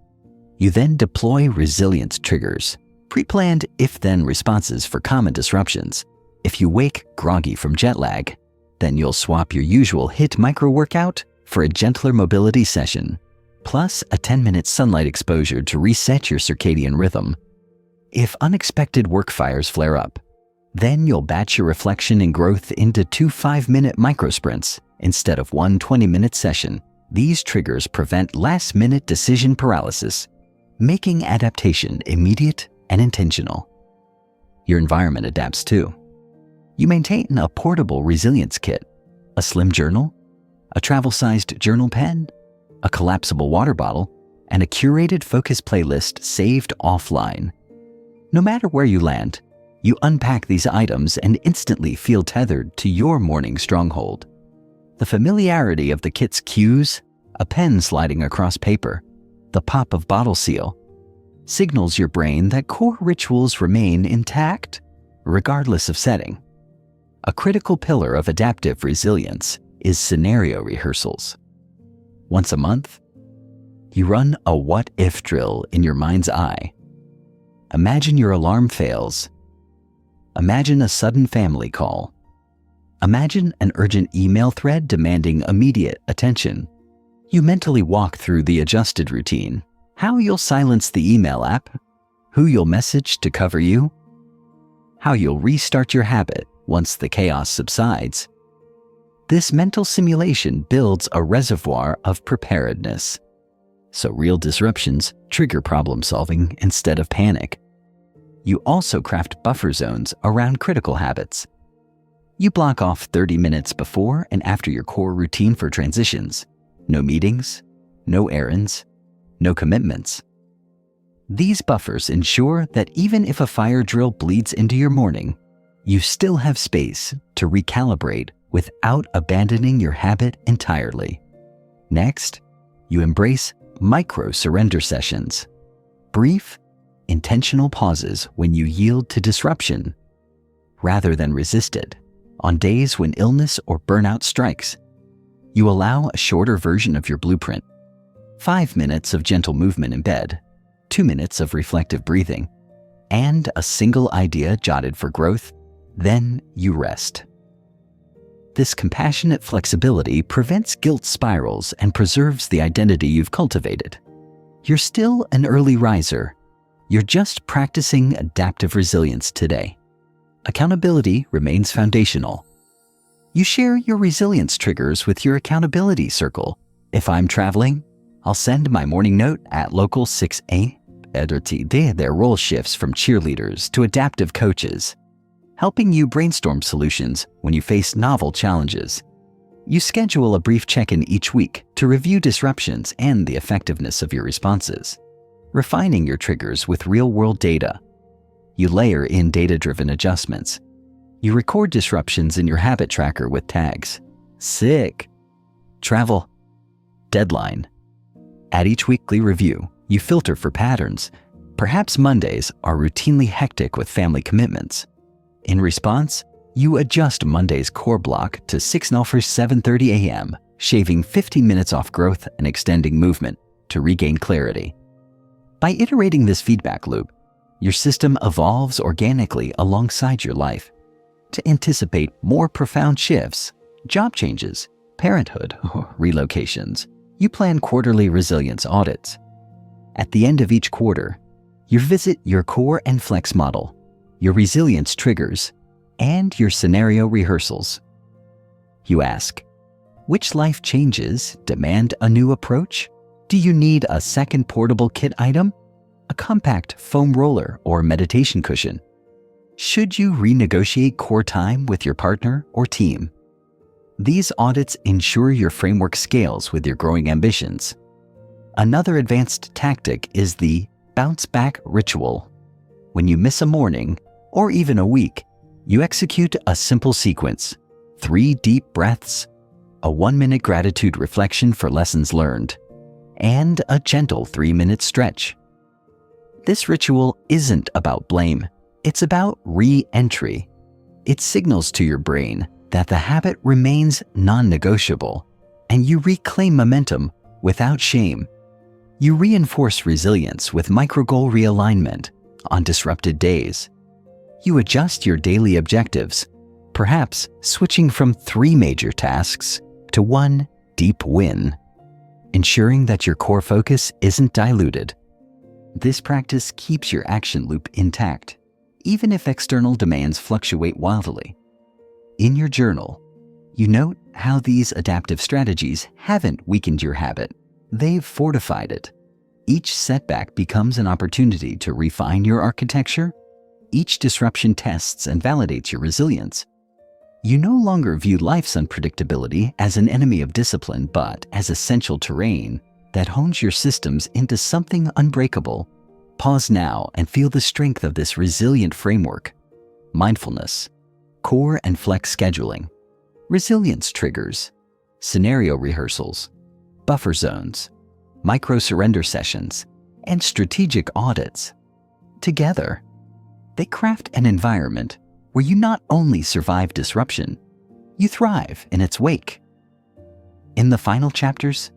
You then deploy resilience triggers, pre-planned if-then responses for common disruptions. If you wake groggy from jet lag, then you'll swap your usual HIIT micro-workout for a gentler mobility session, plus a 10-minute sunlight exposure to reset your circadian rhythm. If unexpected work fires flare up, then you'll batch your reflection and growth into 2 5-minute microsprints instead of 1 20-minute session. These triggers prevent last-minute decision paralysis. making adaptation immediate and intentional. Your environment adapts too. You maintain a portable resilience kit, a slim journal, a travel-sized journal pen, a collapsible water bottle, and a curated focus playlist saved offline. No matter where you land, you unpack these items and instantly feel tethered to your morning stronghold. The familiarity of the kit's cues, a pen sliding across paper, the pop of bottle seal, signals your brain that core rituals remain intact, regardless of setting. A critical pillar of adaptive resilience is scenario rehearsals. Once a month, you run a what-if drill in your mind's eye. Imagine your alarm fails. Imagine a sudden family call. Imagine an urgent email thread demanding immediate attention. You mentally walk through the adjusted routine, how you'll silence the email app, who you'll message to cover you, how you'll restart your habit once the chaos subsides. This mental simulation builds a reservoir of preparedness, so real disruptions trigger problem solving instead of panic. You also craft buffer zones around critical habits. You block off 30 minutes before and after your core routine for transitions. No meetings, no errands, no commitments. These buffers ensure that even if a fire drill bleeds into your morning, you still have space to recalibrate without abandoning your habit entirely. Next, you embrace micro-surrender sessions. Brief, intentional pauses when you yield to disruption rather than resist it. On days when illness or burnout strikes, you allow a shorter version of your blueprint. 5 minutes of gentle movement in bed, 2 minutes of reflective breathing, and a single idea jotted for growth. Then you rest. This compassionate flexibility prevents guilt spirals and preserves the identity you've cultivated. You're still an early riser. You're just practicing adaptive resilience today. Accountability remains foundational. You share your resilience triggers with your accountability circle. If I'm traveling, I'll send my morning note at local 6A. Their role shifts from cheerleaders to adaptive coaches, helping you brainstorm solutions when you face novel challenges. You schedule a brief check-in each week to review disruptions and the effectiveness of your responses, refining your triggers with real-world data. You layer in data-driven adjustments. You record disruptions in your habit tracker with tags: sick, travel, deadline. At each weekly review, you filter for patterns. Perhaps Mondays are routinely hectic with family commitments. In response, you adjust Monday's core block to 7:30 a.m., shaving 15 minutes off growth and extending movement to regain clarity. By iterating this feedback loop, your system evolves organically alongside your life. To anticipate more profound shifts, job changes, parenthood, or relocations, you plan quarterly resilience audits. At the end of each quarter, you visit your core and flex model, your resilience triggers, and your scenario rehearsals. You ask, which life changes demand a new approach? Do you need a second portable kit item, a compact foam roller or meditation cushion? Should you renegotiate core time with your partner or team? These audits ensure your framework scales with your growing ambitions. Another advanced tactic is the bounce back ritual. When you miss a morning, or even a week, you execute a simple sequence: 3 deep breaths, a 1-minute gratitude reflection for lessons learned, and a gentle 3-minute stretch. This ritual isn't about blame, it's about re-entry. It signals to your brain that the habit remains non-negotiable, and you reclaim momentum without shame. You reinforce resilience with micro-goal realignment on disrupted days. You adjust your daily objectives, perhaps switching from 3 major tasks to 1 deep win, ensuring that your core focus isn't diluted. This practice keeps your action loop intact, even if external demands fluctuate wildly. In your journal, you note how these adaptive strategies haven't weakened your habit, they've fortified it. Each setback becomes an opportunity to refine your architecture. Each disruption tests and validates your resilience. You no longer view life's unpredictability as an enemy of discipline, but as essential terrain that hones your systems into something unbreakable. Pause now and feel the strength of this resilient framework. Mindfulness, core and flex scheduling, resilience triggers, scenario rehearsals, buffer zones, micro-surrender sessions, and strategic audits. Together, they craft an environment where you not only survive disruption, you thrive in its wake. In the final chapters,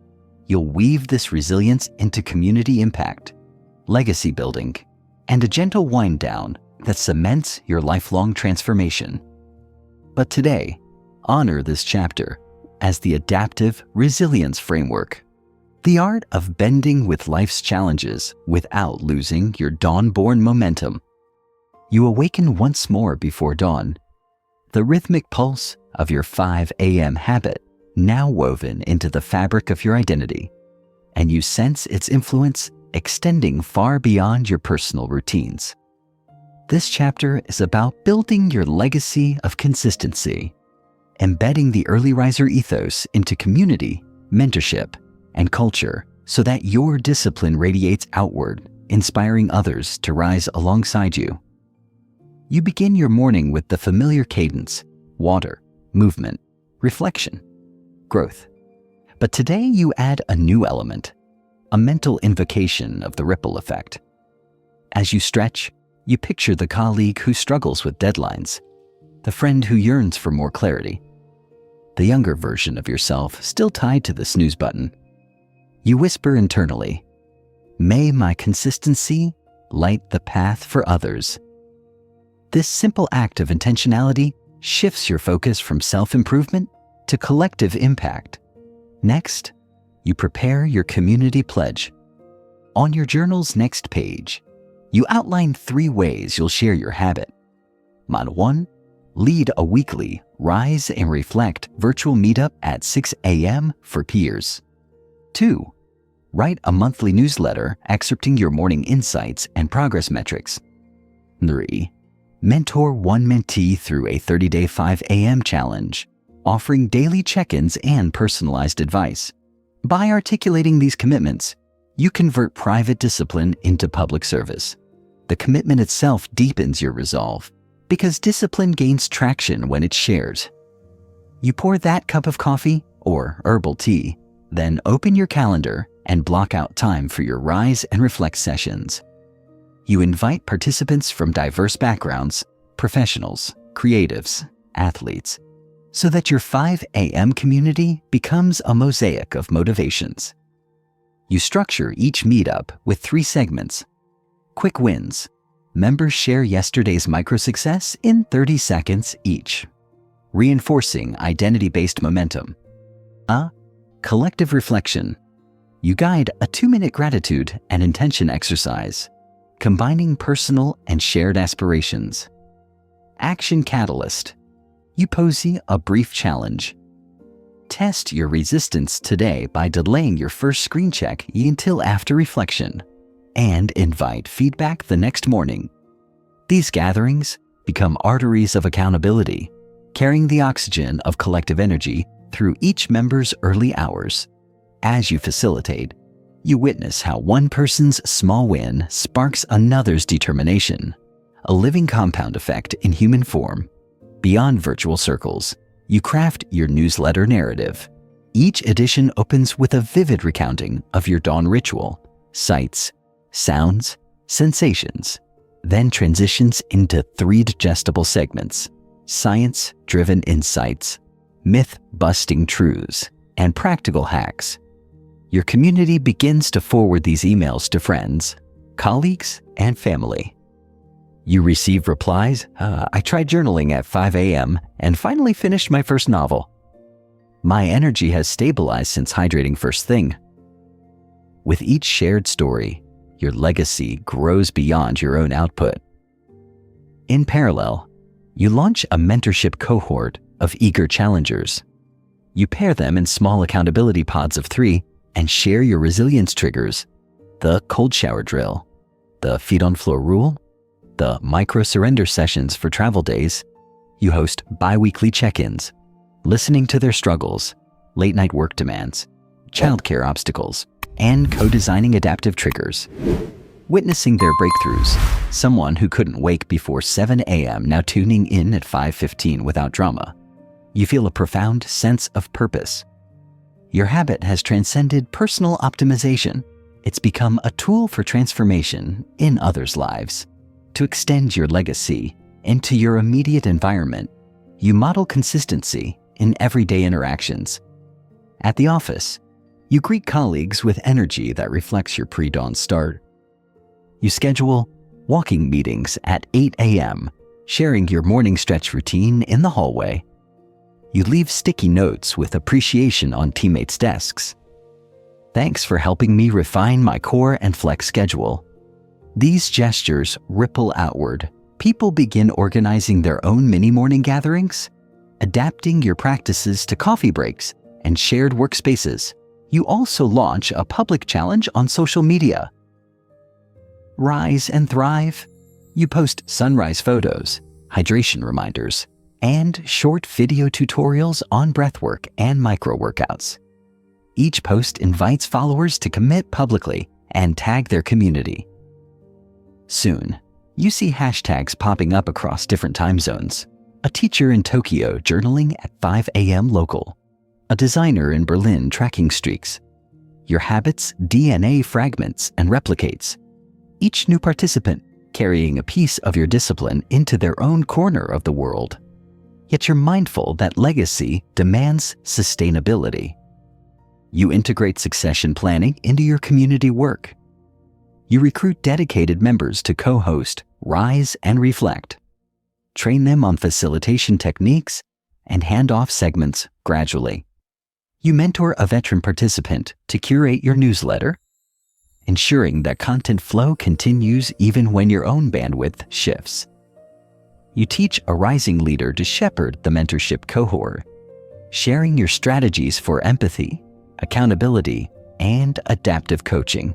you'll weave this resilience into community impact, legacy building, and a gentle wind down that cements your lifelong transformation. But today, honor this chapter as the adaptive resilience framework, the art of bending with life's challenges without losing your dawn-born momentum. You awaken once more before dawn, the rhythmic pulse of your 5 a.m. habit now woven into the fabric of your identity, and you sense its influence extending far beyond your personal routines. This chapter is about building your legacy of consistency, embedding the early riser ethos into community, mentorship, and culture so that your discipline radiates outward, inspiring others to rise alongside you. You begin your morning with the familiar cadence: water, movement, reflection, growth. But today you add a new element, a mental invocation of the ripple effect. As you stretch, you picture the colleague who struggles with deadlines, the friend who yearns for more clarity, the younger version of yourself still tied to the snooze button. You whisper internally, "May my consistency light the path for others." This simple act of intentionality shifts your focus from self-improvement to collective impact. Next, you prepare your community pledge. On your journal's next page, you outline 3 ways you'll share your habit. Model 1, lead a weekly Rise and Reflect virtual meetup at 6 a.m. for peers. 2, write a monthly newsletter excerpting your morning insights and progress metrics. 3, mentor one mentee through a 30-day 5 a.m. challenge, offering daily check-ins and personalized advice. By articulating these commitments, you convert private discipline into public service. The commitment itself deepens your resolve, because discipline gains traction when it's shared. You pour that cup of coffee or herbal tea, then open your calendar and block out time for your Rise and Reflect sessions. You invite participants from diverse backgrounds, professionals, creatives, athletes, so that your 5 a.m. community becomes a mosaic of motivations. You structure each meetup with 3 segments. Quick wins. Members share yesterday's micro-success in 30 seconds each, reinforcing identity-based momentum. A collective reflection. You guide a 2-minute gratitude and intention exercise, combining personal and shared aspirations. Action catalyst. You pose a brief challenge. Test your resistance today by delaying your first screen check until after reflection, and invite feedback the next morning. These gatherings become arteries of accountability, carrying the oxygen of collective energy through each member's early hours. As you facilitate, you witness how one person's small win sparks another's determination, a living compound effect in human form. Beyond virtual circles, you craft your newsletter narrative. Each edition opens with a vivid recounting of your dawn ritual, sights, sounds, sensations, then transitions into 3 digestible segments: science-driven insights, myth-busting truths, and practical hacks. Your community begins to forward these emails to friends, colleagues, and family. You receive replies, "I tried journaling at 5 a.m. and finally finished my first novel. My energy has stabilized since hydrating first thing." With each shared story, your legacy grows beyond your own output. In parallel, you launch a mentorship cohort of eager challengers. You pair them in small accountability pods of 3 and share your resilience triggers. the cold shower drill, the feet on floor rule, the micro surrender sessions for travel days. You host bi-weekly check-ins, listening to their struggles, late night work demands, childcare obstacles, and co-designing adaptive triggers. Witnessing their breakthroughs, someone who couldn't wake before 7 a.m. now tuning in at 5:15 without drama. You feel a profound sense of purpose. Your habit has transcended personal optimization. It's become a tool for transformation in others' lives. To extend your legacy into your immediate environment, you model consistency in everyday interactions. At the office, you greet colleagues with energy that reflects your pre-dawn start. You schedule walking meetings at 8 a.m., sharing your morning stretch routine in the hallway. You leave sticky notes with appreciation on teammates' desks. Thanks for helping me refine my core and flex schedule. These gestures ripple outward. People begin organizing their own mini morning gatherings, adapting your practices to coffee breaks and shared workspaces. You also launch a public challenge on social media. Rise and thrive. You post sunrise photos, hydration reminders, and short video tutorials on breathwork and micro workouts. Each post invites followers to commit publicly and tag their community. Soon, you see hashtags popping up across different time zones. A teacher in Tokyo journaling at 5 a.m. local. A designer in Berlin tracking streaks. Your habits' DNA fragments and replicates. Each new participant carrying a piece of your discipline into their own corner of the world. Yet you're mindful that legacy demands sustainability. You integrate succession planning into your community work. You recruit dedicated members to co-host Rise and Reflect. Train them on facilitation techniques and hand off segments gradually. You mentor a veteran participant to curate your newsletter, ensuring that content flow continues even when your own bandwidth shifts. You teach a rising leader to shepherd the mentorship cohort, sharing your strategies for empathy, accountability, and adaptive coaching.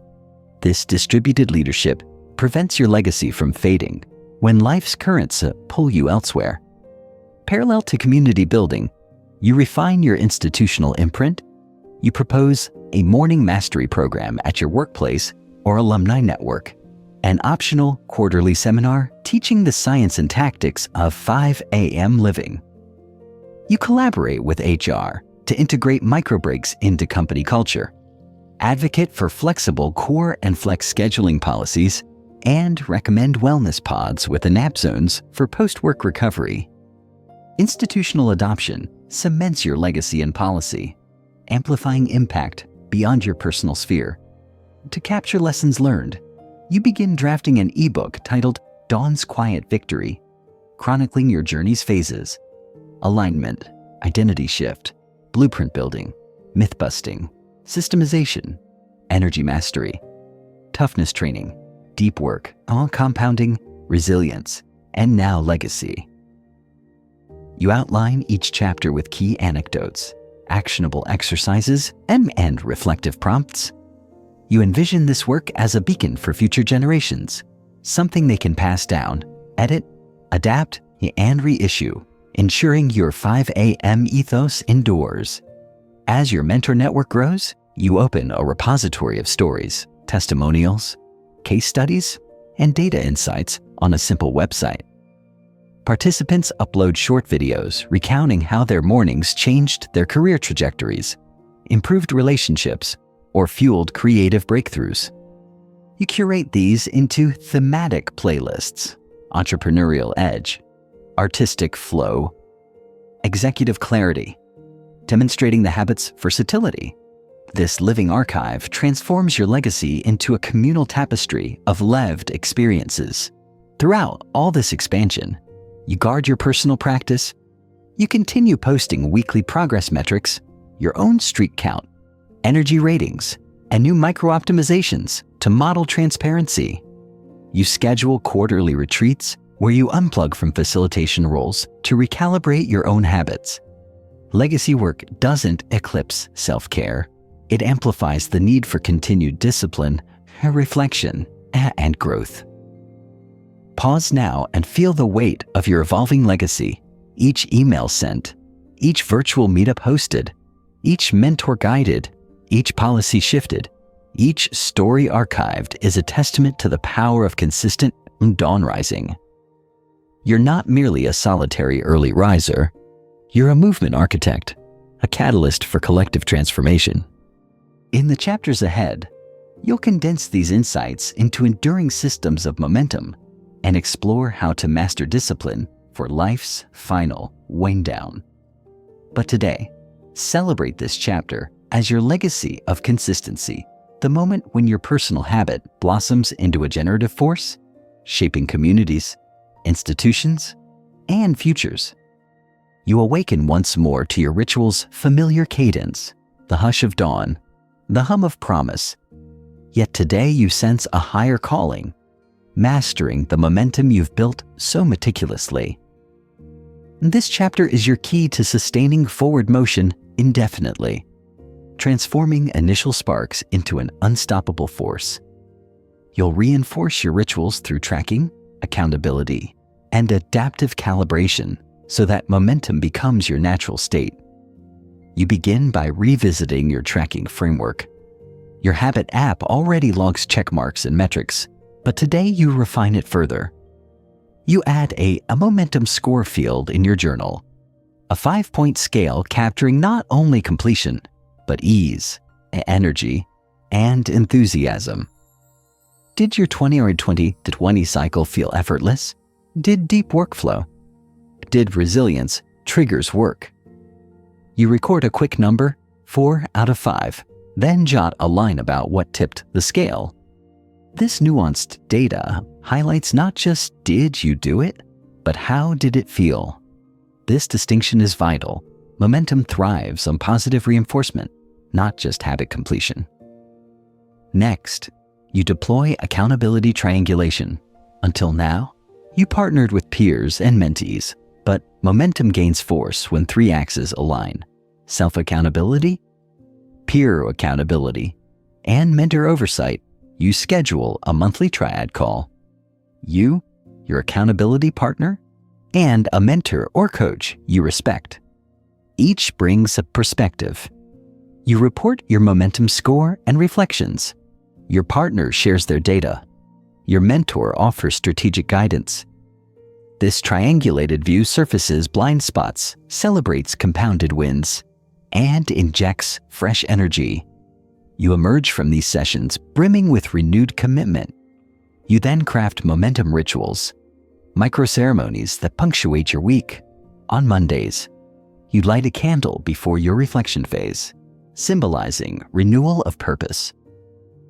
This distributed leadership prevents your legacy from fading when life's currents pull you elsewhere. Parallel to community building, you refine your institutional imprint. You propose a morning mastery program at your workplace or alumni network, an optional quarterly seminar teaching the science and tactics of 5 a.m. living. You collaborate with HR to integrate micro breaks into company culture, advocate for flexible core and flex scheduling policies, and recommend wellness pods with the nap zones for post-work recovery. Institutional adoption cements your legacy and policy, amplifying impact beyond your personal sphere. To capture lessons learned, you begin drafting an ebook titled Dawn's Quiet Victory, chronicling your journey's phases: alignment, identity shift, blueprint building, myth busting, systemization, energy mastery, toughness training, deep work, all compounding, resilience, and now legacy. You outline each chapter with key anecdotes, actionable exercises, and reflective prompts. You envision this work as a beacon for future generations, something they can pass down, edit, adapt, and reissue, ensuring your 5 a.m. ethos endures. As your mentor network grows, you open a repository of stories, testimonials, case studies, and data insights on a simple website. Participants upload short videos recounting how their mornings changed their career trajectories, improved relationships, or fueled creative breakthroughs. You curate these into thematic playlists: entrepreneurial edge, artistic flow, executive clarity, demonstrating the habit's versatility. This living archive transforms your legacy into a communal tapestry of lived experiences. Throughout all this expansion, you guard your personal practice. You continue posting weekly progress metrics, your own streak count, energy ratings, and new micro-optimizations to model transparency. You schedule quarterly retreats where you unplug from facilitation roles to recalibrate your own habits. Legacy work doesn't eclipse self-care. It amplifies the need for continued discipline reflection, and growth. Pause now and feel the weight of your evolving legacy. Each email sent, each virtual meetup hosted, each mentor guided, each policy shifted, each story archived is a testament to the power of consistent dawn rising. You're not merely a solitary early riser. You're a movement architect, a catalyst for collective transformation. In the chapters ahead, you'll condense these insights into enduring systems of momentum and explore how to master discipline for life's final wind down. But today, celebrate this chapter as your legacy of consistency, the moment when your personal habit blossoms into a generative force, shaping communities, institutions, and futures. You awaken once more to your ritual's familiar cadence, the hush of dawn, the hum of promise. Yet today you sense a higher calling, mastering the momentum you've built so meticulously. This chapter is your key to sustaining forward motion indefinitely, transforming initial sparks into an unstoppable force. You'll reinforce your rituals through tracking, accountability, and adaptive calibration so that momentum becomes your natural state. You begin by revisiting your tracking framework. Your habit app already logs check marks and metrics, but today you refine it further. You add a momentum score field in your journal, a 5-point scale capturing not only completion, but ease, energy, and enthusiasm. Did your 20-20 cycle feel effortless? Did deep workflow? Did resilience triggers work? You record a quick number, 4 out of 5, then jot a line about what tipped the scale. This nuanced data highlights not just did you do it, but how did it feel? This distinction is vital. Momentum thrives on positive reinforcement, not just habit completion. Next, you deploy accountability triangulation. Until now, you partnered with peers and mentees, but momentum gains force when 3 axes align: self-accountability, peer accountability, and mentor oversight. You schedule a monthly triad call. You, your accountability partner, and a mentor or coach you respect. Each brings a perspective. You report your momentum score and reflections. Your partner shares their data. Your mentor offers strategic guidance. This triangulated view surfaces blind spots, celebrates compounded wins, and injects fresh energy. You emerge from these sessions brimming with renewed commitment. You then craft momentum rituals, micro-ceremonies that punctuate your week. On Mondays, you light a candle before your reflection phase, symbolizing renewal of purpose.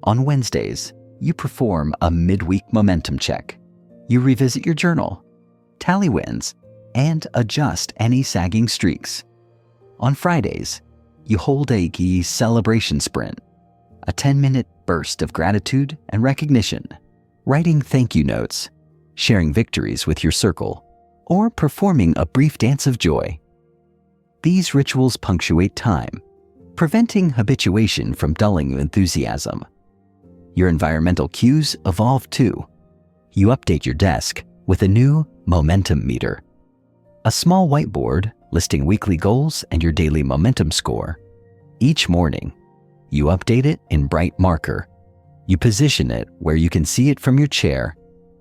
On Wednesdays, you perform a midweek momentum check. You revisit your journal, tally wins, and adjust any sagging streaks. On Fridays, you hold a key celebration sprint, a 10-minute burst of gratitude and recognition, writing thank you notes, sharing victories with your circle, or performing a brief dance of joy. These rituals punctuate time, preventing habituation from dulling enthusiasm. Your environmental cues evolve too. You update your desk with a new momentum meter, a small whiteboard listing weekly goals and your daily momentum score. Each morning, you update it in bright marker. You position it where you can see it from your chair,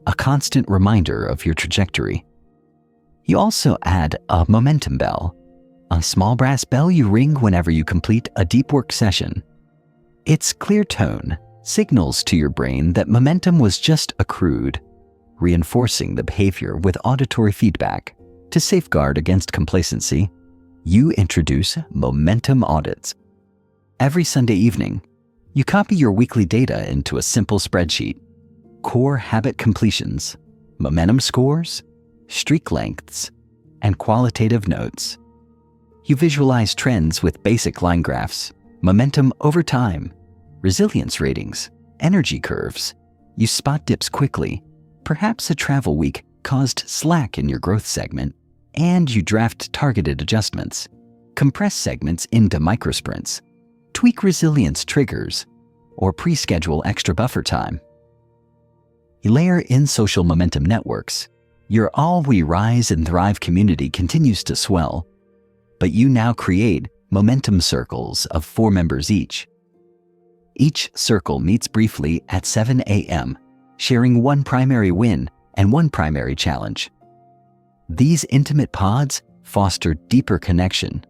a constant reminder of your trajectory. You also add a momentum bell, a small brass bell you ring whenever you complete a deep work session. Its clear tone signals to your brain that momentum was just accrued, reinforcing the behavior with auditory feedback. To safeguard against complacency, you introduce momentum audits. Every Sunday evening, you copy your weekly data into a simple spreadsheet: core habit completions, momentum scores, streak lengths, and qualitative notes. You visualize trends with basic line graphs, momentum over time, resilience ratings, energy curves. You spot dips quickly. Perhaps a travel week caused slack in your growth segment, and you draft targeted adjustments, compress segments into microsprints, tweak resilience triggers, or pre-schedule extra buffer time. You layer in social momentum networks. Your All We Rise and Thrive community continues to swell, but you now create momentum circles of 4 members each. Each circle meets briefly at 7 a.m., sharing one primary win and one primary challenge. These intimate pods foster deeper connection,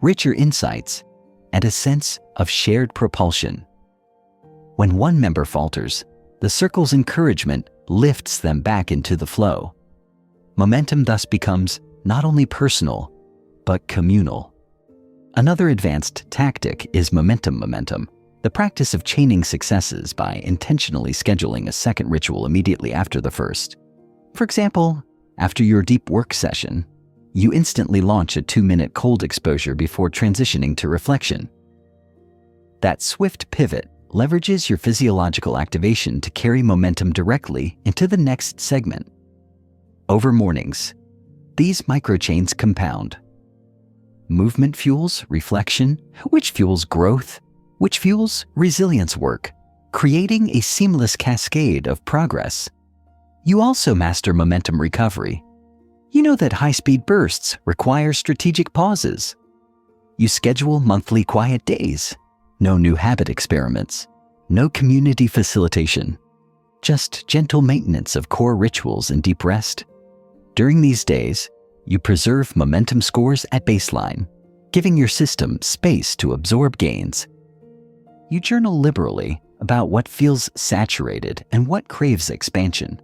richer insights, and a sense of shared propulsion. When one member falters, the circle's encouragement lifts them back into the flow. Momentum thus becomes not only personal, but communal. Another advanced tactic is momentum, the practice of chaining successes by intentionally scheduling a second ritual immediately after the first. For example, after your deep work session, you instantly launch a 2-minute cold exposure before transitioning to reflection. That swift pivot leverages your physiological activation to carry momentum directly into the next segment. Over mornings, these microchains compound. Movement fuels reflection, which fuels growth, which fuels resilience work, creating a seamless cascade of progress. You also master momentum recovery. You know that high-speed bursts require strategic pauses. You schedule monthly quiet days. No new habit experiments. No community facilitation. Just gentle maintenance of core rituals and deep rest. During these days, you preserve momentum scores at baseline, giving your system space to absorb gains. You journal liberally about what feels saturated and what craves expansion,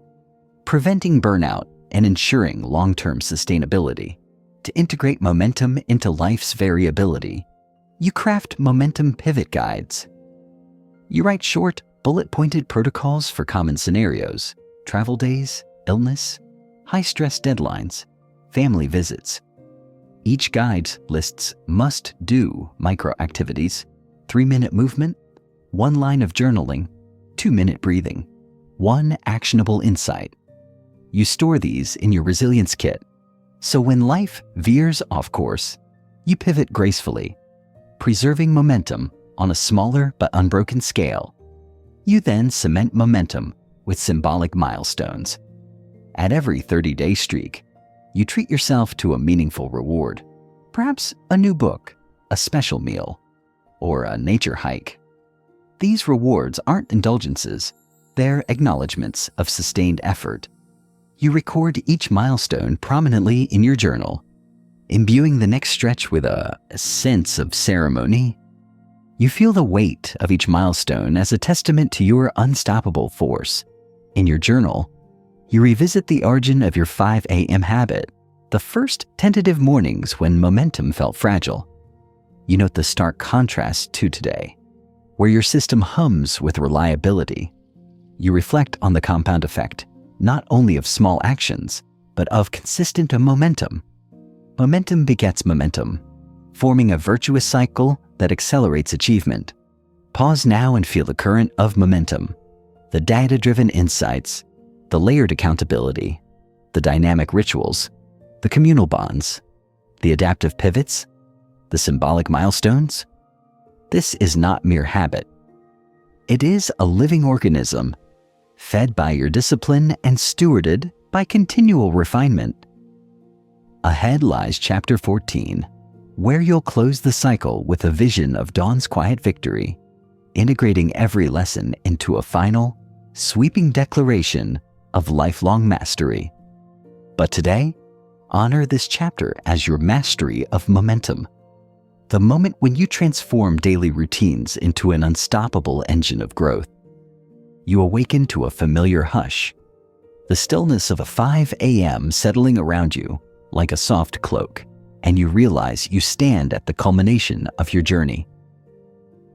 preventing burnout and ensuring long-term sustainability. To integrate momentum into life's variability, you craft momentum pivot guides. You write short, bullet-pointed protocols for common scenarios, travel days, illness, high-stress deadlines, family visits. Each guide lists must-do micro-activities, 3-minute movement, 1 line of journaling, 2-minute breathing, 1 actionable insight. You store these in your resilience kit, so when life veers off course, you pivot gracefully, preserving momentum on a smaller but unbroken scale. You then cement momentum with symbolic milestones. At every 30-day streak, you treat yourself to a meaningful reward, perhaps a new book, a special meal, or a nature hike. These rewards aren't indulgences, they're acknowledgments of sustained effort. You record each milestone prominently in your journal, imbuing the next stretch with a sense of ceremony. You feel the weight of each milestone as a testament to your unstoppable force. In your journal, you revisit the origin of your 5 a.m. habit, the first tentative mornings when momentum felt fragile. You note the stark contrast to today, where your system hums with reliability. You reflect on the compound effect, not only of small actions, but of consistent momentum. Momentum begets momentum, forming a virtuous cycle that accelerates achievement. Pause now and feel the current of momentum, the data-driven insights, the layered accountability, the dynamic rituals, the communal bonds, the adaptive pivots, the symbolic milestones. This is not mere habit. It is a living organism, fed by your discipline and stewarded by continual refinement. Ahead lies Chapter 14, where you'll close the cycle with a vision of dawn's quiet victory, integrating every lesson into a final, sweeping declaration of lifelong mastery. But today, honor this chapter as your mastery of momentum, the moment when you transform daily routines into an unstoppable engine of growth. You awaken to a familiar hush, the stillness of a 5 a.m. settling around you like a soft cloak, and you realize you stand at the culmination of your journey.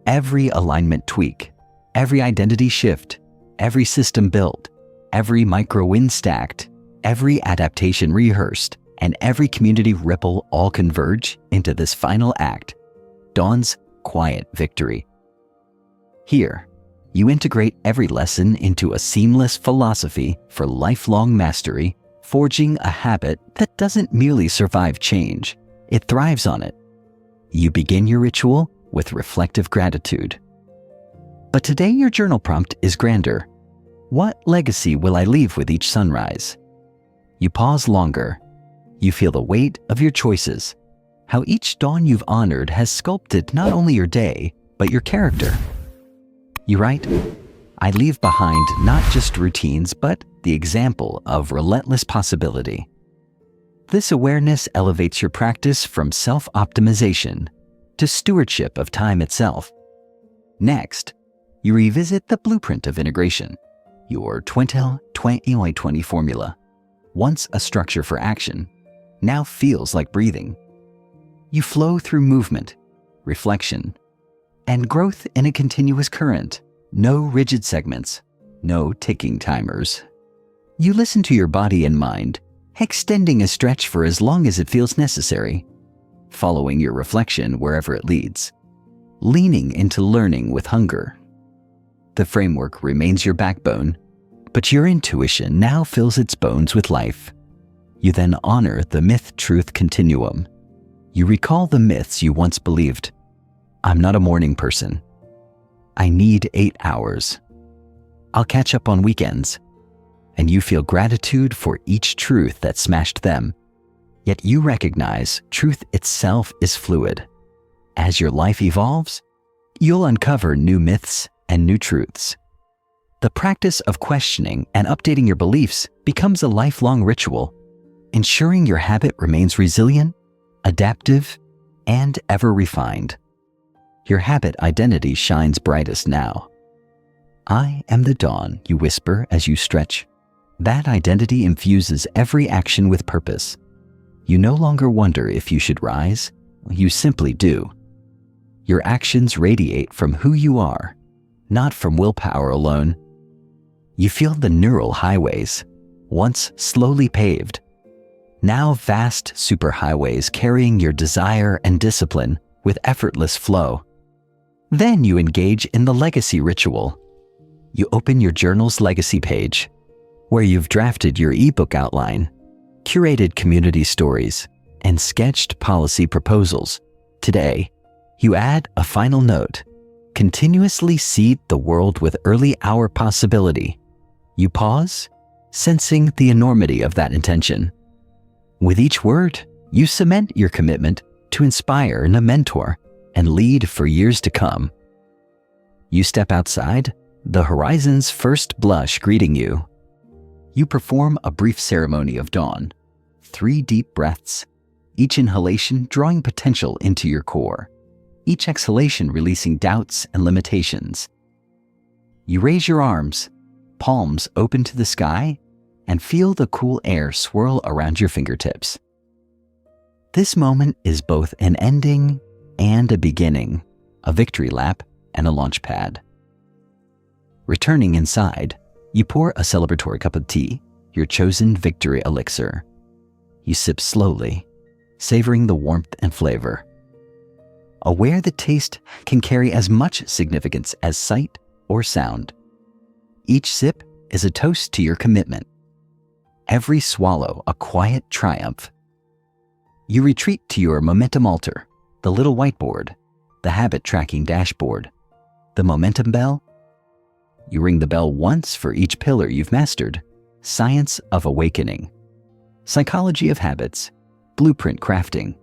Every alignment tweak, every identity shift, every system built, every micro-win stacked, every adaptation rehearsed, and every community ripple all converge into this final act, dawn's quiet victory. Here, you integrate every lesson into a seamless philosophy for lifelong mastery, forging a habit that doesn't merely survive change, it thrives on it. You begin your ritual with reflective gratitude. But today your journal prompt is grander. What legacy will I leave with each sunrise? You pause longer. You feel the weight of your choices, how each dawn you've honored has sculpted not only your day, but your character. You write, I leave behind not just routines, but the example of relentless possibility. This awareness elevates your practice from self-optimization to stewardship of time itself. Next, you revisit the blueprint of integration, your 20-20-20 formula. Once a structure for action, now feels like breathing. You flow through movement, reflection, and growth in a continuous current. No rigid segments, no ticking timers. You listen to your body and mind, extending a stretch for as long as it feels necessary, following your reflection wherever it leads, leaning into learning with hunger. The framework remains your backbone, but your intuition now fills its bones with life. You then honor the myth-truth continuum. You recall the myths you once believed. I'm not a morning person. I need 8 hours. I'll catch up on weekends. And you feel gratitude for each truth that smashed them. Yet you recognize truth itself is fluid. As your life evolves, you'll uncover new myths and new truths. The practice of questioning and updating your beliefs becomes a lifelong ritual, ensuring your habit remains resilient, adaptive, and ever refined. Your habit identity shines brightest now. I am the dawn, you whisper as you stretch. That identity infuses every action with purpose. You no longer wonder if you should rise, you simply do. Your actions radiate from who you are, not from willpower alone. You feel the neural highways, once slowly paved, now vast superhighways carrying your desire and discipline with effortless flow. Then you engage in the legacy ritual. You open your journal's legacy page, where you've drafted your ebook outline, curated community stories, and sketched policy proposals. Today, you add a final note. Continuously seed the world with early hour possibility. You pause, sensing the enormity of that intention. With each word, you cement your commitment to inspire and mentor and lead for years to come. You step outside, the horizon's first blush greeting you. You perform a brief ceremony of dawn. 3 deep breaths, each inhalation drawing potential into your core, each exhalation releasing doubts and limitations. You raise your arms, palms open to the sky, and feel the cool air swirl around your fingertips. This moment is both an ending and a beginning, a victory lap and a launch pad. Returning inside, you pour a celebratory cup of tea, your chosen victory elixir. You sip slowly, savoring the warmth and flavor. Aware that taste can carry as much significance as sight or sound. Each sip is a toast to your commitment. Every swallow a quiet triumph. You retreat to your momentum altar, the little whiteboard, the habit tracking dashboard, the momentum bell. You ring the bell once for each pillar you've mastered. Science of awakening, psychology of habits, blueprint crafting,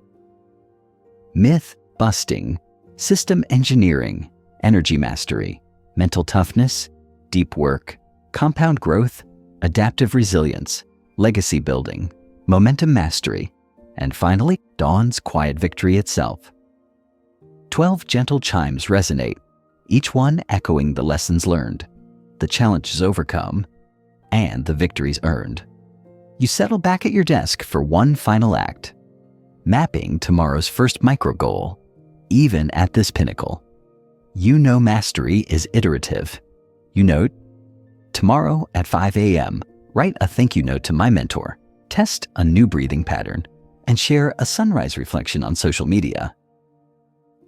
myth busting, system engineering, energy mastery, mental toughness, deep work, compound growth, adaptive resilience, legacy building, momentum mastery, and finally, dawn's quiet victory itself. 12 gentle chimes resonate, each one echoing the lessons learned, the challenges overcome, and the victories earned. You settle back at your desk for one final act, mapping tomorrow's first micro goal. Even at this pinnacle, you know mastery is iterative. You note, tomorrow at 5 a.m., write a thank you note to my mentor, test a new breathing pattern, and share a sunrise reflection on social media.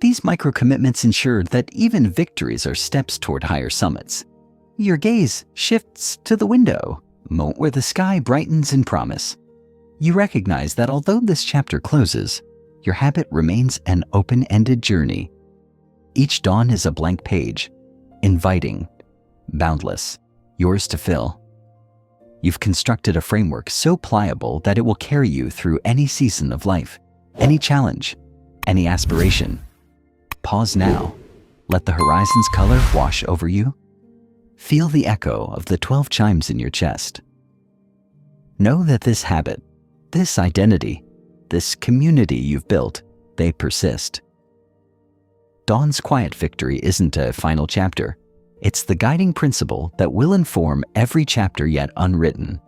These micro commitments ensure that even victories are steps toward higher summits. Your gaze shifts to the window, a moment where the sky brightens in promise. You recognize that although this chapter closes, your habit remains an open-ended journey. Each dawn is a blank page, inviting, boundless, yours to fill. You've constructed a framework so pliable that it will carry you through any season of life, any challenge, any aspiration. Pause now. Let the horizon's color wash over you. Feel the echo of the 12 chimes in your chest. Know that this habit, this identity, this community you've built, they persist. Dawn's quiet victory isn't a final chapter. It's the guiding principle that will inform every chapter yet unwritten.